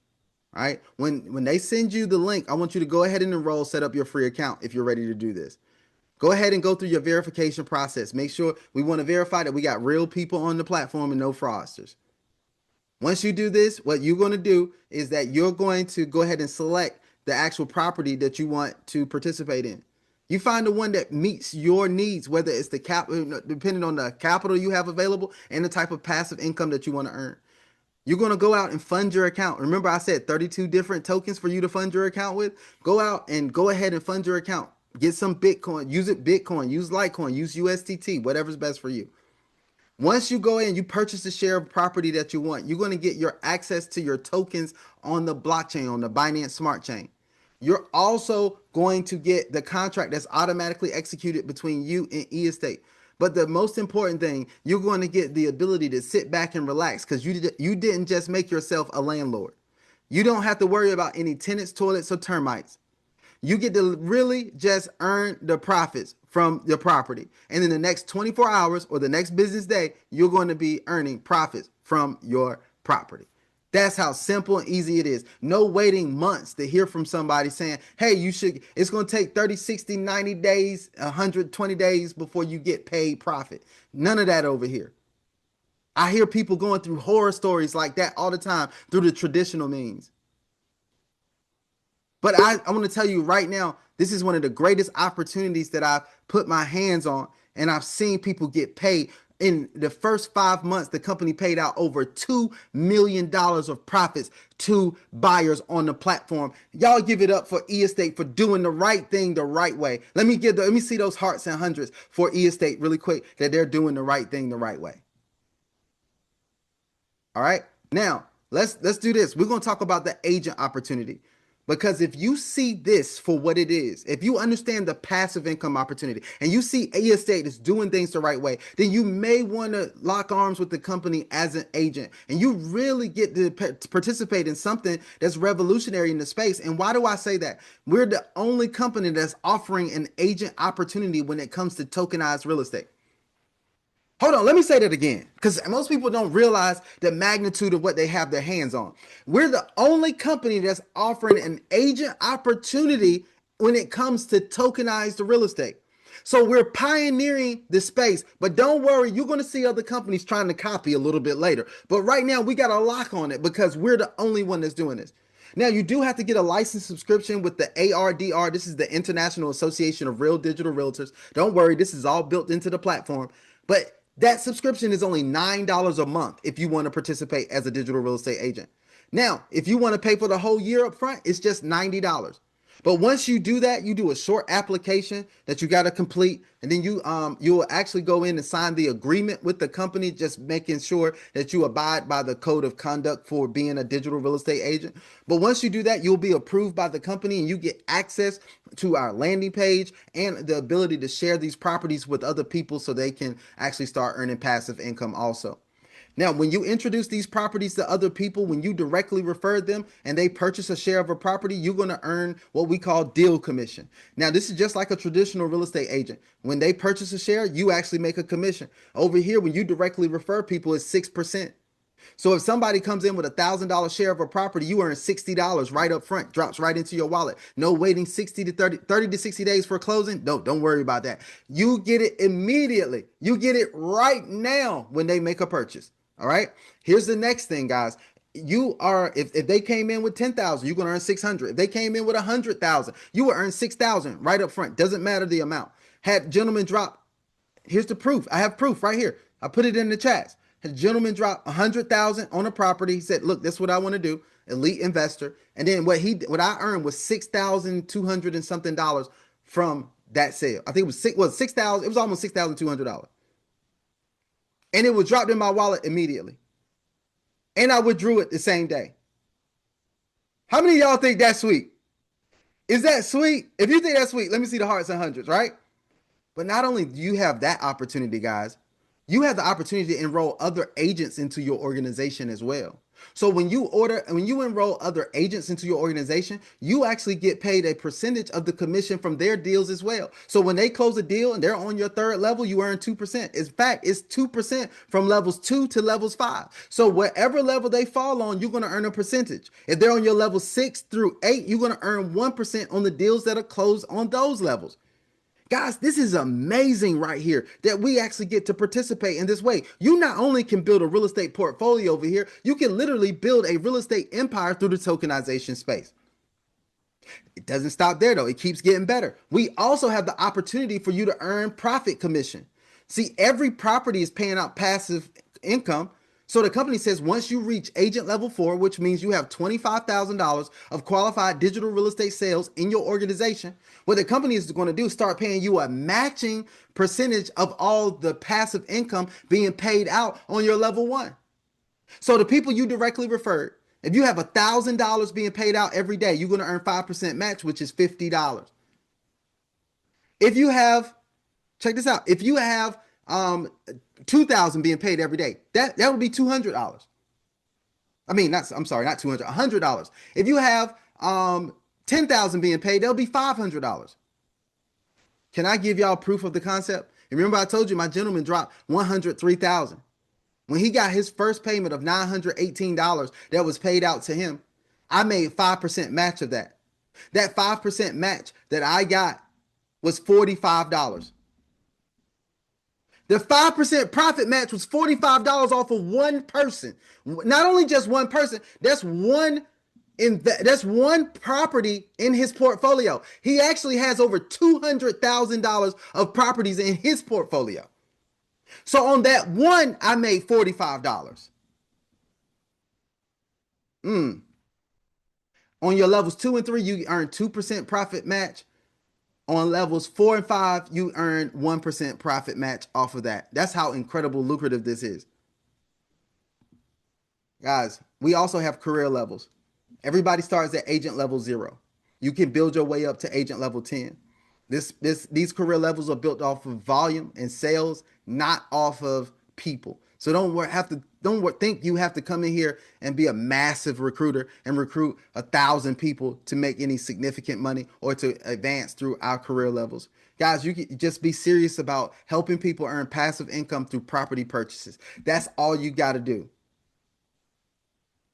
Right? When they send you the link, I want you to go ahead and enroll, set up your free account if you're ready to do this. Go ahead and go through your verification process. Make sure we want to verify that we got real people on the platform and no fraudsters. Once you do this, what you're going to do is that you're going to go ahead and select the actual property that you want to participate in. You find the one that meets your needs, whether it's the depending on the capital you have available and the type of passive income that you want to earn. You're going to go out and fund your account. Remember, I said 32 different tokens for you to fund your account with. Go out and go ahead and fund your account. Get some Bitcoin. Use it Bitcoin. Use Litecoin. Use USDT. Whatever's best for you. Once you go in, you purchase the share of property that you want. You're going to get your access to your tokens on the blockchain, on the Binance Smart Chain. You're also going to get the contract that's automatically executed between you and eEstate. But the most important thing, you're going to get the ability to sit back and relax because you didn't just make yourself a landlord. You don't have to worry about any tenants, toilets, or termites. You get to really just earn the profits from your property. And in the next 24 hours or the next business day, you're going to be earning profits from your property. That's how simple and easy it is. No waiting months to hear from somebody saying, hey, it's going to take 30, 60, 90 days, 120 days before you get paid profit. None of that over here. I hear people going through horror stories like that all the time through the traditional means. But I want to tell you right now, this is one of the greatest opportunities that I've put my hands on, and I've seen people get paid. In the first 5 months, the company paid out over $2 million of profits to buyers on the platform. Y'all give it up for eEstate for doing the right thing the right way. Let me see those hearts and hundreds for eEstate really quick that they're doing the right thing the right way. All right. Now, let's do this. We're going to talk about the agent opportunity. Because if you see this for what it is, if you understand the passive income opportunity and you see estate is doing things the right way, then you may want to lock arms with the company as an agent and you really get to participate in something that's revolutionary in the space. And why do I say that? We're the only company that's offering an agent opportunity when it comes to tokenized real estate. Hold on, let me say that again, because most people don't realize the magnitude of what they have their hands on. We're the only company that's offering an agent opportunity when it comes to tokenized real estate. So we're pioneering the space, but don't worry, you're going to see other companies trying to copy a little bit later. But right now, we got a lock on it because we're the only one that's doing this. Now, you do have to get a license subscription with the ARDR. This is the International Association of Real Digital Realtors. Don't worry, this is all built into the platform. But that subscription is only $9 a month if you want to participate as a digital real estate agent. Now, if you want to pay for the whole year up front, it's just $90. But once you do that, you do a short application that you got to complete, and then you'll actually go in and sign the agreement with the company, just making sure that you abide by the code of conduct for being a digital real estate agent. But once you do that, you'll be approved by the company and you get access to our landing page and the ability to share these properties with other people so they can actually start earning passive income also. Now, when you introduce these properties to other people, when you directly refer them and they purchase a share of a property, you're going to earn what we call deal commission. Now, this is just like a traditional real estate agent. When they purchase a share, you actually make a commission. Over here, when you directly refer people, it's 6%. So if somebody comes in with $1,000 share of a property, you earn $60 right up front, drops right into your wallet. No waiting 30 to 60 days for closing. No, don't worry about that. You get it immediately. You get it right now when they make a purchase. All right. Here's the next thing, guys. You are if they came in with 10,000, you're gonna earn 600. If they came in with 100,000, you will earn 6,000 right up front. Doesn't matter the amount. Had gentlemen drop. Here's the proof. I have proof right here. I put it in the chats. Had a gentleman drop 100,000 on a property. He said, "Look, this is what I want to do." Elite investor. And then what I earned was 6,200 and something dollars from that sale. I think it was 6,000. It was almost $6,200. And it was dropped in my wallet immediately. And I withdrew it the same day. How many of y'all think that's sweet? Is that sweet? If you think that's sweet, let me see the hearts and hundreds, right? But not only do you have that opportunity, guys, you have the opportunity to enroll other agents into your organization as well. So when you enroll other agents into your organization, you actually get paid a percentage of the commission from their deals as well. So when they close a deal and they're on your third level, you earn 2%. In fact, it's 2% from levels 2 to levels 5. So whatever level they fall on, you're going to earn a percentage. If they're on your level 6 through 8, you're going to earn 1% on the deals that are closed on those levels. Guys, this is amazing right here that we actually get to participate in this way. You not only can build a real estate portfolio over here, you can literally build a real estate empire through the tokenization space. It doesn't stop there though. It keeps getting better. We also have the opportunity for you to earn profit commission. See, every property is paying out passive income. So the company says once you reach agent level 4, which means you have $25,000 of qualified digital real estate sales in your organization, what the company is going to do is start paying you a matching percentage of all the passive income being paid out on your level 1. So the people you directly referred, if you have $1,000 being paid out every day, you're going to earn 5% match, which is $50. If you have, check this out, if you have $2,000 being paid every day, that would be $200. I mean, not $200, $100. If you have 10,000 being paid, that'll be $500. Can I give y'all proof of the concept? And remember, I told you my gentleman dropped 103,000. When he got his first payment of $918 that was paid out to him, I made 5% match of that. That 5% match that I got was $45. The 5% profit match was $45 off of one person. Not only just one person, that's one property in his portfolio. He actually has over $200,000 of properties in his portfolio. So on that one, I made $45. On your levels 2 and 3, you earn 2% profit match. On levels 4 and 5, you earn 1% profit match off of that. That's how incredible lucrative this is. Guys, we also have career levels. Everybody starts at agent level 0. You can build your way up to agent level 10. These career levels are built off of volume and sales, not off of people. So don't think you have to come in here and be a massive recruiter and recruit 1,000 people to make any significant money or to advance through our career levels. Guys, you can just be serious about helping people earn passive income through property purchases. That's all you got to do.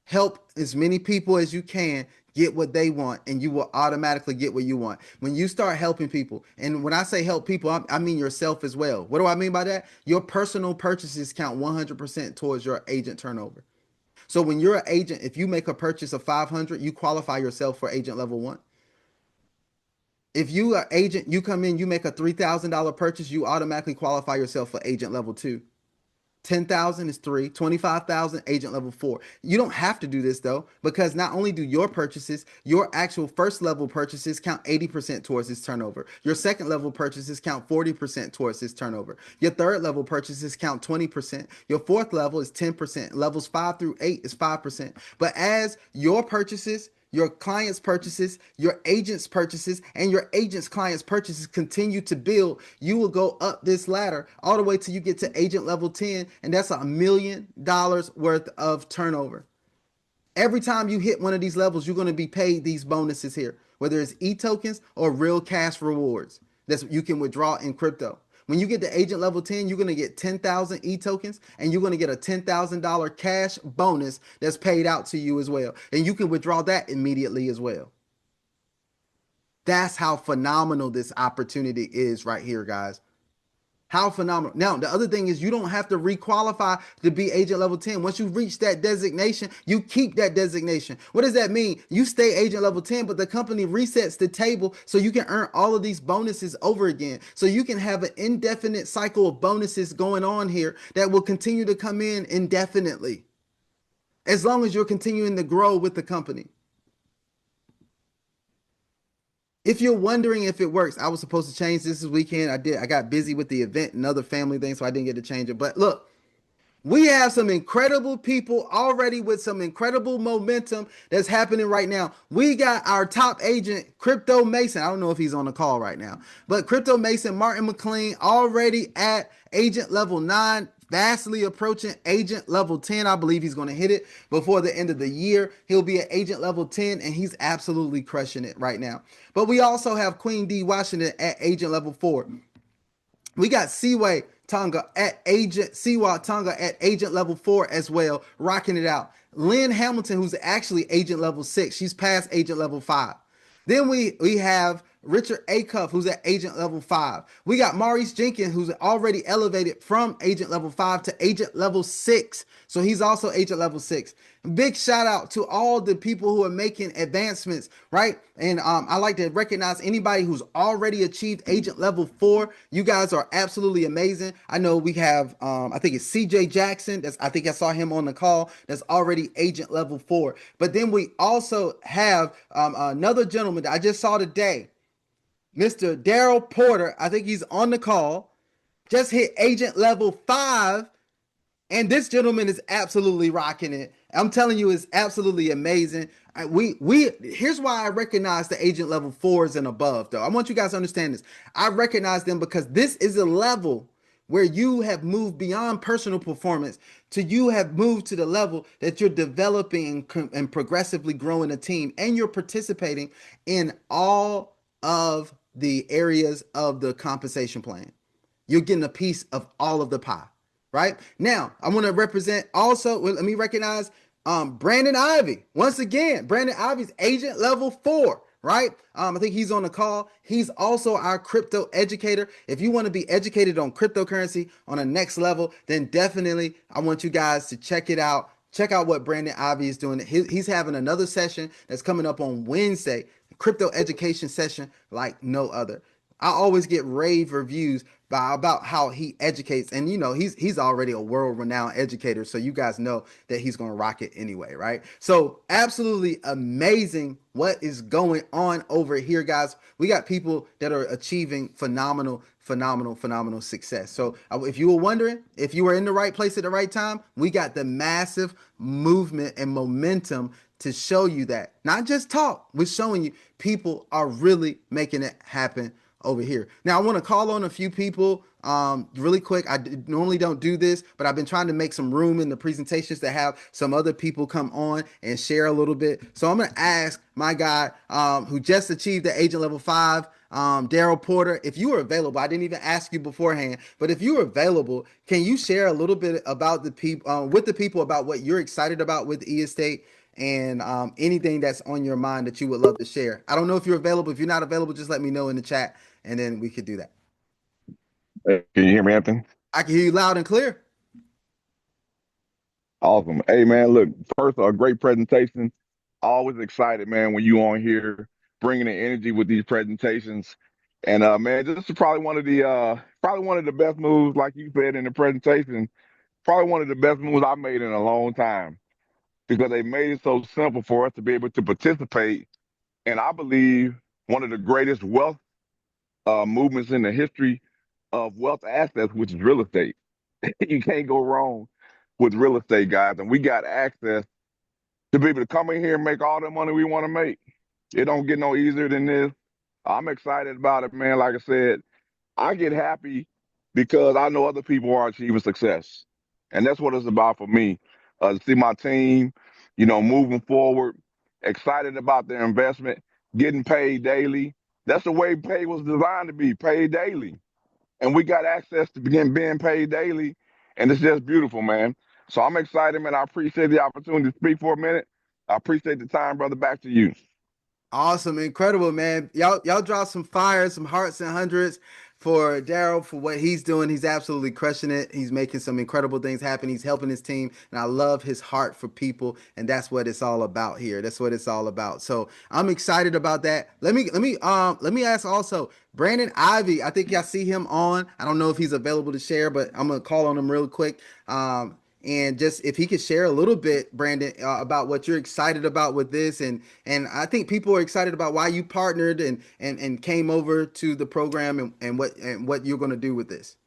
Help as many people as you can get what they want, and you will automatically get what you want. When you start helping people, and when I say help people, I mean yourself as well. What do I mean by that? Your personal purchases count 100% towards your agent turnover. So when you're an agent, if you make a purchase of 500, you qualify yourself for agent level 1. If you are agent, you come in, you make a $3,000 purchase, you automatically qualify yourself for agent level 2. 10,000 is 3, 25,000 agent level 4. You don't have to do this though, because not only do your purchases, your actual first level purchases count 80% towards this turnover. Your second level purchases count 40% towards this turnover. Your third level purchases count 20%. Your fourth level is 10%. Levels 5 through 8 is 5%. But as your purchases, your clients' purchases, your agents' purchases, and your agents' clients' purchases continue to build, you will go up this ladder all the way till you get to agent level 10, and that's $1 million worth of turnover. Every time you hit one of these levels, you're going to be paid these bonuses here, whether it's e-tokens or real cash rewards that you can withdraw in crypto. When you get to agent level 10, you're going to get 10,000 e-tokens, and you're going to get a $10,000 cash bonus that's paid out to you as well. And you can withdraw that immediately as well. That's how phenomenal this opportunity is right here, guys. How phenomenal. Now, the other thing is you don't have to requalify to be agent level 10. Once you reach that designation, you keep that designation. What does that mean? You stay agent level 10, but the company resets the table so you can earn all of these bonuses over again. So you can have an indefinite cycle of bonuses going on here that will continue to come in indefinitely, as long as you're continuing to grow with the company. If you're wondering if it works, I was supposed to change this weekend. I got busy with the event and other family things, so I didn't get to change it. But look, we have some incredible people already with some incredible momentum that's happening right now. We got our top agent, Crypto Mason. I don't know if he's on the call right now, but Crypto Mason, Martin McLean, already at agent level 9, vastly approaching agent level 10. I believe he's going to hit it before the end of the year. He'll be at agent level 10, and he's absolutely crushing it right now. But we also have Queen D Washington at agent level 4. We got Seaway Tonga at agent level 4 as well, rocking it out. Lynn Hamilton, who's actually agent level 6, she's past agent level 5. Then we have Richard Acuff, who's at agent level 5. We got Maurice Jenkins, who's already elevated from agent level 5 to agent level 6. So he's also agent level 6. Big shout out to all the people who are making advancements, right? And I like to recognize anybody who's already achieved agent level 4. You guys are absolutely amazing. I know we have, I think it's CJ Jackson. I think I saw him on the call. That's already agent level 4. But then we also have another gentleman that I just saw today, Mr. Daryl Porter. I think he's on the call. Just hit agent level 5. And this gentleman is absolutely rocking it. I'm telling you, it's absolutely amazing. Here's why I recognize the agent level 4s and above, though. I want you guys to understand this. I recognize them because this is a level where you have moved beyond personal performance to you have moved to the level that you're developing and progressively growing a team, and you're participating in all of the areas of the compensation plan. You're getting a piece of all of the pie. Right now, I want to represent also. Let me recognize Brandon Ivy once again. Brandon Ivy's agent level 4. Right, I think he's on the call. He's also our crypto educator. If you want to be educated on cryptocurrency on a next level, then definitely I want you guys to check it out. Check out what Brandon Ivy is doing. He's having another session that's coming up on Wednesday, crypto education session like no other. I always get rave reviews about how he educates, and you know he's already a world-renowned educator, so you guys know that he's going to rock it anyway, right? So absolutely amazing what is going on over here, guys. We got people that are achieving phenomenal success. So if you were wondering if you were in the right place at the right time, we got the massive movement and momentum to show you that. Not just talk, we're showing you people are really making it happen over here. Now, I want to call on a few people really quick. Normally don't do this, but I've been trying to make some room in the presentations to have some other people come on and share a little bit. So I'm going to ask my guy who just achieved the agent level 5, Daryl Porter, if you were available. I didn't even ask you beforehand, but if you were available, can you share a little bit about the people with the people about what you're excited about with e-estate and anything that's on your mind that you would love to share? I don't know if you're available. If you're not available, just let me know in the chat, and then we could do that. Hey, can you hear me, Anthony? I can hear you loud and clear. Awesome. Hey, man, look, first, a great presentation. Always excited, man, when you on here bringing the energy with these presentations. And man, this is probably one of the best moves, like you said in the presentation. Probably one of the best moves I made in a long time because they made it so simple for us to be able to participate. And I believe one of the greatest wealth movements in the history of wealth assets, which is real estate. You can't go wrong with real estate, guys. And we got access to be able to come in here and make all the money we want to make. It don't get no easier than this. I'm excited about it, man. Like I said, I get happy because I know other people are achieving success. And that's what it's about for me. To see my team, moving forward, excited about their investment, getting paid daily. That's the way pay was designed to be, paid daily. And we got access to begin being paid daily. And it's just beautiful, man. So I'm excited, man. I appreciate the opportunity to speak for a minute. I appreciate the time, brother. Back to you. Awesome, incredible, man. Y'all drop some fire, some hearts and hundreds for Daryl for what he's doing. He's absolutely crushing it. He's making some incredible things happen. He's helping his team, and I love his heart for people, and that's what it's all about here. That's what it's all about. So I'm excited about that. Let me ask also Brandon Ivy. I think y'all see him on. I don't know if he's available to share, but I'm gonna call on him real quick. And just if he could share a little bit, Brandon, about what you're excited about with this, and I think people are excited about why you partnered and came over to the program and what you're going to do with this.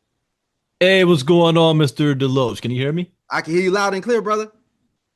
Hey, what's going on, Mr. Deloach? Can you hear me? I can hear you loud and clear, brother.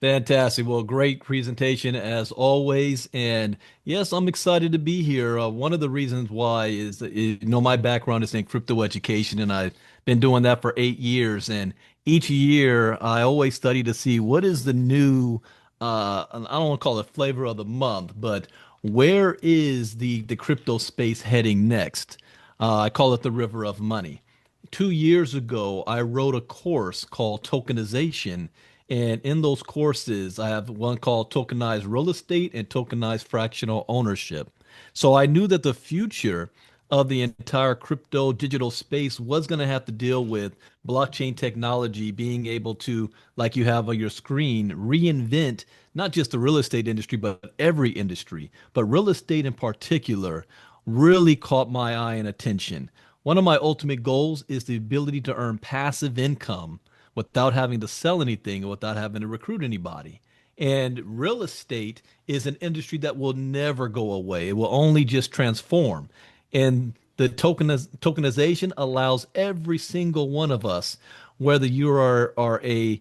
Fantastic. Well, great presentation as always. And yes, I'm excited to be here. One of the reasons why is, that, my background is in crypto education, and I've been doing that for 8 years. And each year, I always study to see what is the new, I don't want to call it flavor of the month, but where is the crypto space heading next? I call it the river of money. 2 years ago, I wrote a course called Tokenization. And in those courses, I have one called Tokenized Real Estate and Tokenized Fractional Ownership. So I knew that the future of the entire crypto digital space was going to have to deal with blockchain technology being able to, like you have on your screen, reinvent not just the real estate industry, but every industry. But real estate in particular really caught my eye and attention. One of my ultimate goals is the ability to earn passive income without having to sell anything or without having to recruit anybody. And real estate is an industry that will never go away. It will only just transform. And the tokenization allows every single one of us, whether you are a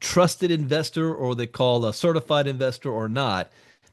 trusted investor or they call a certified investor or not,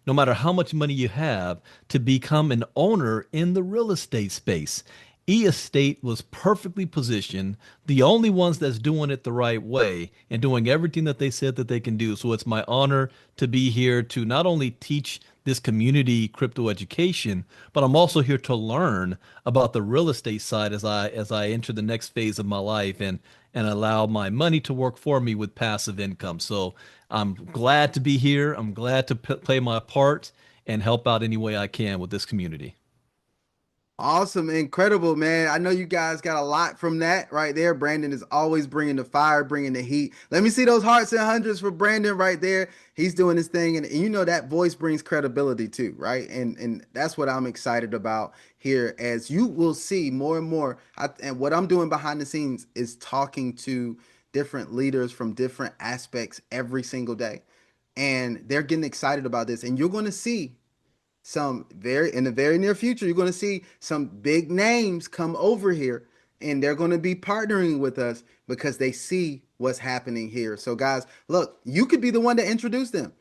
no matter how much money you have, to become an owner in the real estate space. E-Estate was perfectly positioned, the only ones that's doing it the right way and doing everything that they said that they can do. So it's my honor to be here to not only teach this community crypto education, but I'm also here to learn about the real estate side as I enter the next phase of my life and allow my money to work for me with passive income. So I'm glad to be here. I'm glad to play my part and help out any way I can with this community. Awesome, incredible, man. I know you guys got a lot from that right there. Brandon is always bringing the fire, bringing the heat. Let me see those hearts and hundreds for Brandon right there. He's doing his thing, and you know that voice brings credibility too, right? And that's what I'm excited about here. As you will see more and more, and what I'm doing behind the scenes is talking to different leaders from different aspects every single day, and they're getting excited about this. And you're going to see some very in the very near future, you're going to see some big names come over here and they're going to be partnering with us because they see what's happening here. So guys, look, you could be the one to introduce them.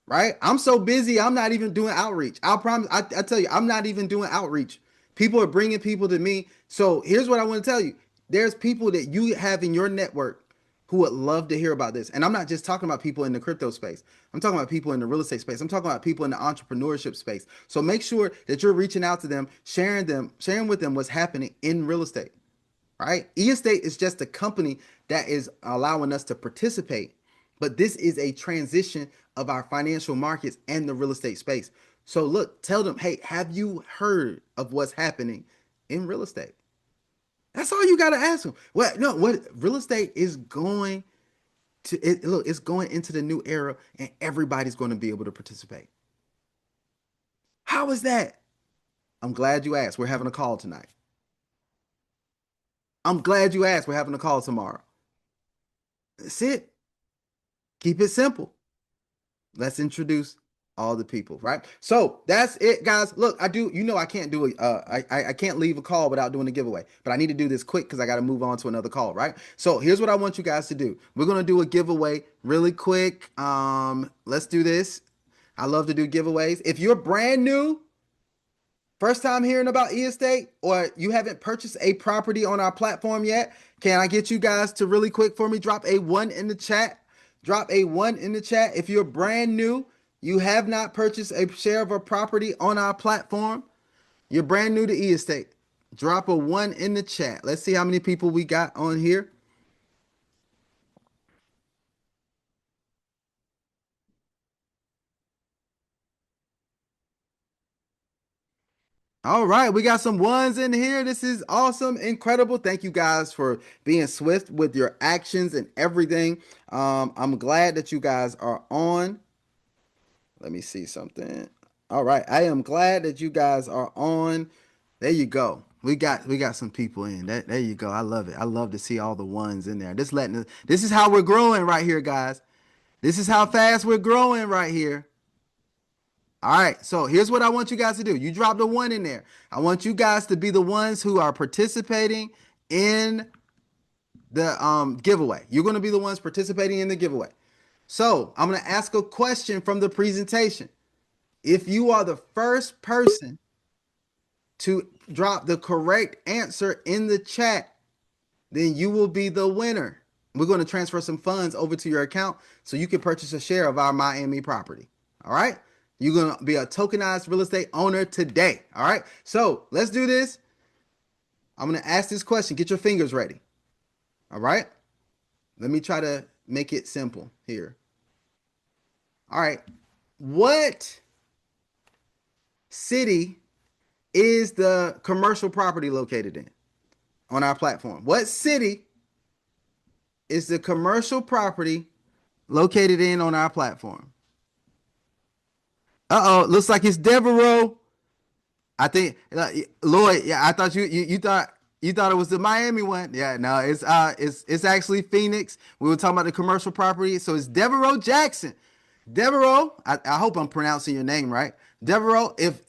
right? I'm so busy, I'm not even doing outreach. I'll promise, I tell you, I'm not even doing outreach. People are bringing people to me. So here's what I want to tell you: there's people that you have in your network who would love to hear about this. And I'm not just talking about people in the crypto space. I'm talking about people in the real estate space. I'm talking about people in the entrepreneurship space. So make sure that you're reaching out to them, sharing with them what's happening in real estate, right? E-Estate is just a company that is allowing us to participate, but this is a transition of our financial markets and the real estate space. So look, tell them, hey, have you heard of what's happening in real estate? That's all you got to ask them. What? No, what real estate is going to it, look, it's going into the new era and everybody's going to be able to participate. How is that? I'm glad you asked. We're having a call tonight. I'm glad you asked. We're having a call tomorrow. That's it. Keep it simple. Let's introduce all the people, right? So that's it, guys. Look, I can't do I can't leave a call without doing a giveaway, but I need to do this quick because I got to move on to another call, right? So here's what I want you guys to do. We're gonna do a giveaway really quick. Let's do this. I love to do giveaways. If you're brand new, first time hearing about e-estate, or you haven't purchased a property on our platform yet, can I get you guys to really quick for me drop a one in the chat? Drop a one in the chat. If you're brand new, you have not purchased a share of a property on our platform, you're brand new to e-estate. Drop a one in the chat. Let's see how many people we got on here. All right, we got some ones in here. This is awesome, incredible. Thank you guys for being swift with your actions and everything. I'm glad that you guys are on. Let me see something. All right, I am glad that you guys are on. There you go. We got some people in. There you go. I love it. I love to see all the ones in there. This is how we're growing right here, guys. This is how fast we're growing right here. All right, so here's what I want you guys to do. You dropped a one in there. I want you guys to be the ones who are participating in the giveaway. You're going to be the ones participating in the giveaway. So I'm going to ask a question from the presentation. If you are the first person to drop the correct answer in the chat, then you will be the winner. We're going to transfer some funds over to your account so you can purchase a share of our Miami property. All right. You're going to be a tokenized real estate owner today. All right. So let's do this. I'm going to ask this question. Get your fingers ready. All right. Let me try to make it simple here. All right. What city is the commercial property located in on our platform? What city is the commercial property located in on our platform? Uh-oh, looks like it's Devereaux. I think Lloyd. Yeah, I thought you thought it was the Miami one. Yeah, no, it's actually Phoenix. We were talking about the commercial property, so it's Devereaux Jackson. Devereaux. I hope I'm pronouncing your name right. Devereaux. If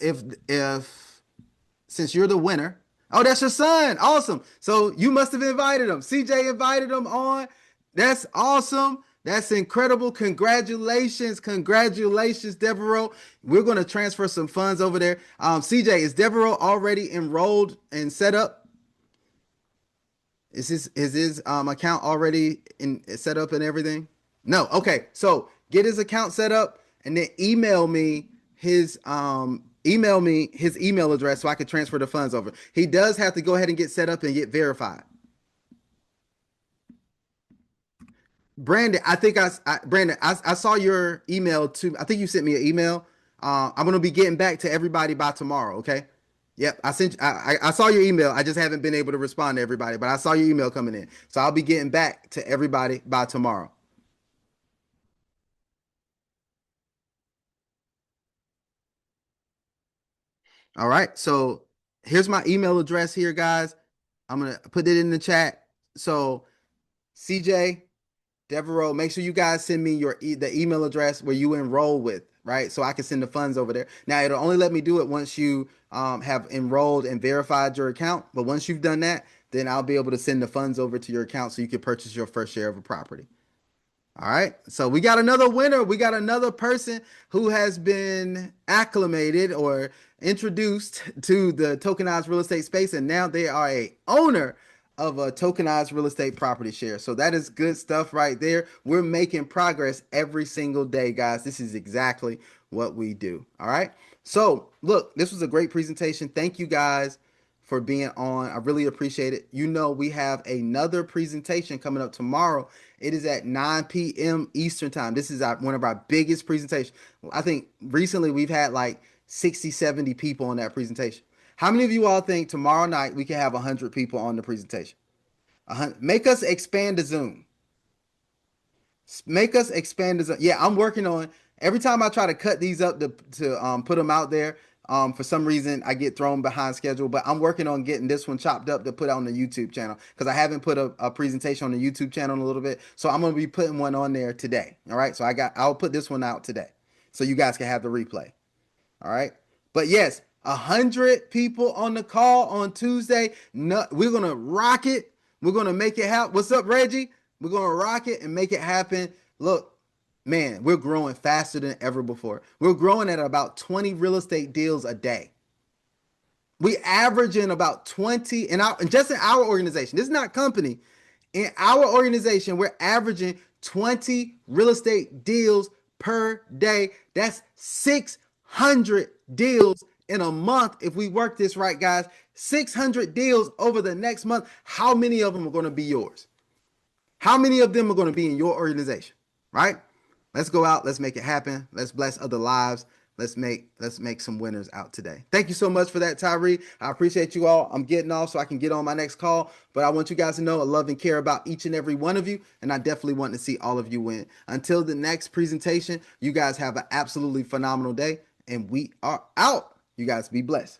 since you're the winner. Oh, that's your son. Awesome. So you must have invited him. CJ invited him on. That's awesome. That's incredible. Congratulations. Congratulations, Devereaux. We're going to transfer some funds over there. CJ, is Devereaux already enrolled and set up? Is his account already set up and everything? No. Okay. So get his account set up and then email me his email address so I can transfer the funds over. He does have to go ahead and get set up and get verified. Brandon, I saw your email too. I think you sent me an email. I'm gonna be getting back to everybody by tomorrow. Okay. Yep, I saw your email. I just haven't been able to respond to everybody, but I saw your email coming in. So I'll be getting back to everybody by tomorrow. All right. So here's my email address here, guys. I'm gonna put it in the chat. So CJ Devereaux, make sure you guys send me the email address where you enroll with, right? So I can send the funds over there. Now it'll only let me do it once you have enrolled and verified your account. But once you've done that, then I'll be able to send the funds over to your account so you can purchase your first share of a property. All right. So we got another winner. We got another person who has been acclimated or introduced to the tokenized real estate space, and now they are a owner of a tokenized real estate property share. So that is good stuff right there. We're making progress every single day, guys. This is exactly what we do. All right. So look, this was a great presentation. Thank you guys for being on. I really appreciate it. You know, we have another presentation coming up tomorrow. It is at 9 p.m. Eastern time. This is one of our biggest presentations. I think recently we've had like 60, 70 people on that presentation. How many of you all think tomorrow night we can have 100 people on the presentation? Make us expand the Zoom. Make us expand the Zoom. Yeah, I'm working on. Every time I try to cut these up to put them out there, for some reason I get thrown behind schedule. But I'm working on getting this one chopped up to put on the YouTube channel because I haven't put a presentation on the YouTube channel in a little bit. So I'm gonna be putting one on there today. All right. So I'll put this one out today, so you guys can have the replay. All right. But yes, 100 people on the call on Tuesday. No, we're gonna rock it. We're gonna make it happen. What's up, Reggie? We're gonna rock it and make it happen. Look, man, we're growing faster than ever before. We're growing at about 20 real estate deals a day. We average in about 20 just in our organization. This is not company. In our organization, we're averaging 20 real estate deals per day. That's 600 deals in a month if we work this right, guys. 600 deals over the next month. How many of them are going to be yours? How many of them are going to be in your organization? Right? Let's go out. Let's make it happen. Let's bless other lives. Let's make some winners out today. Thank you so much for that, Tyree. I appreciate you all. I'm getting off so I can get on my next call. But I want you guys to know I love and care about each and every one of you. And I definitely want to see all of you win. Until the next presentation, you guys have an absolutely phenomenal day. And we are out. You guys be blessed.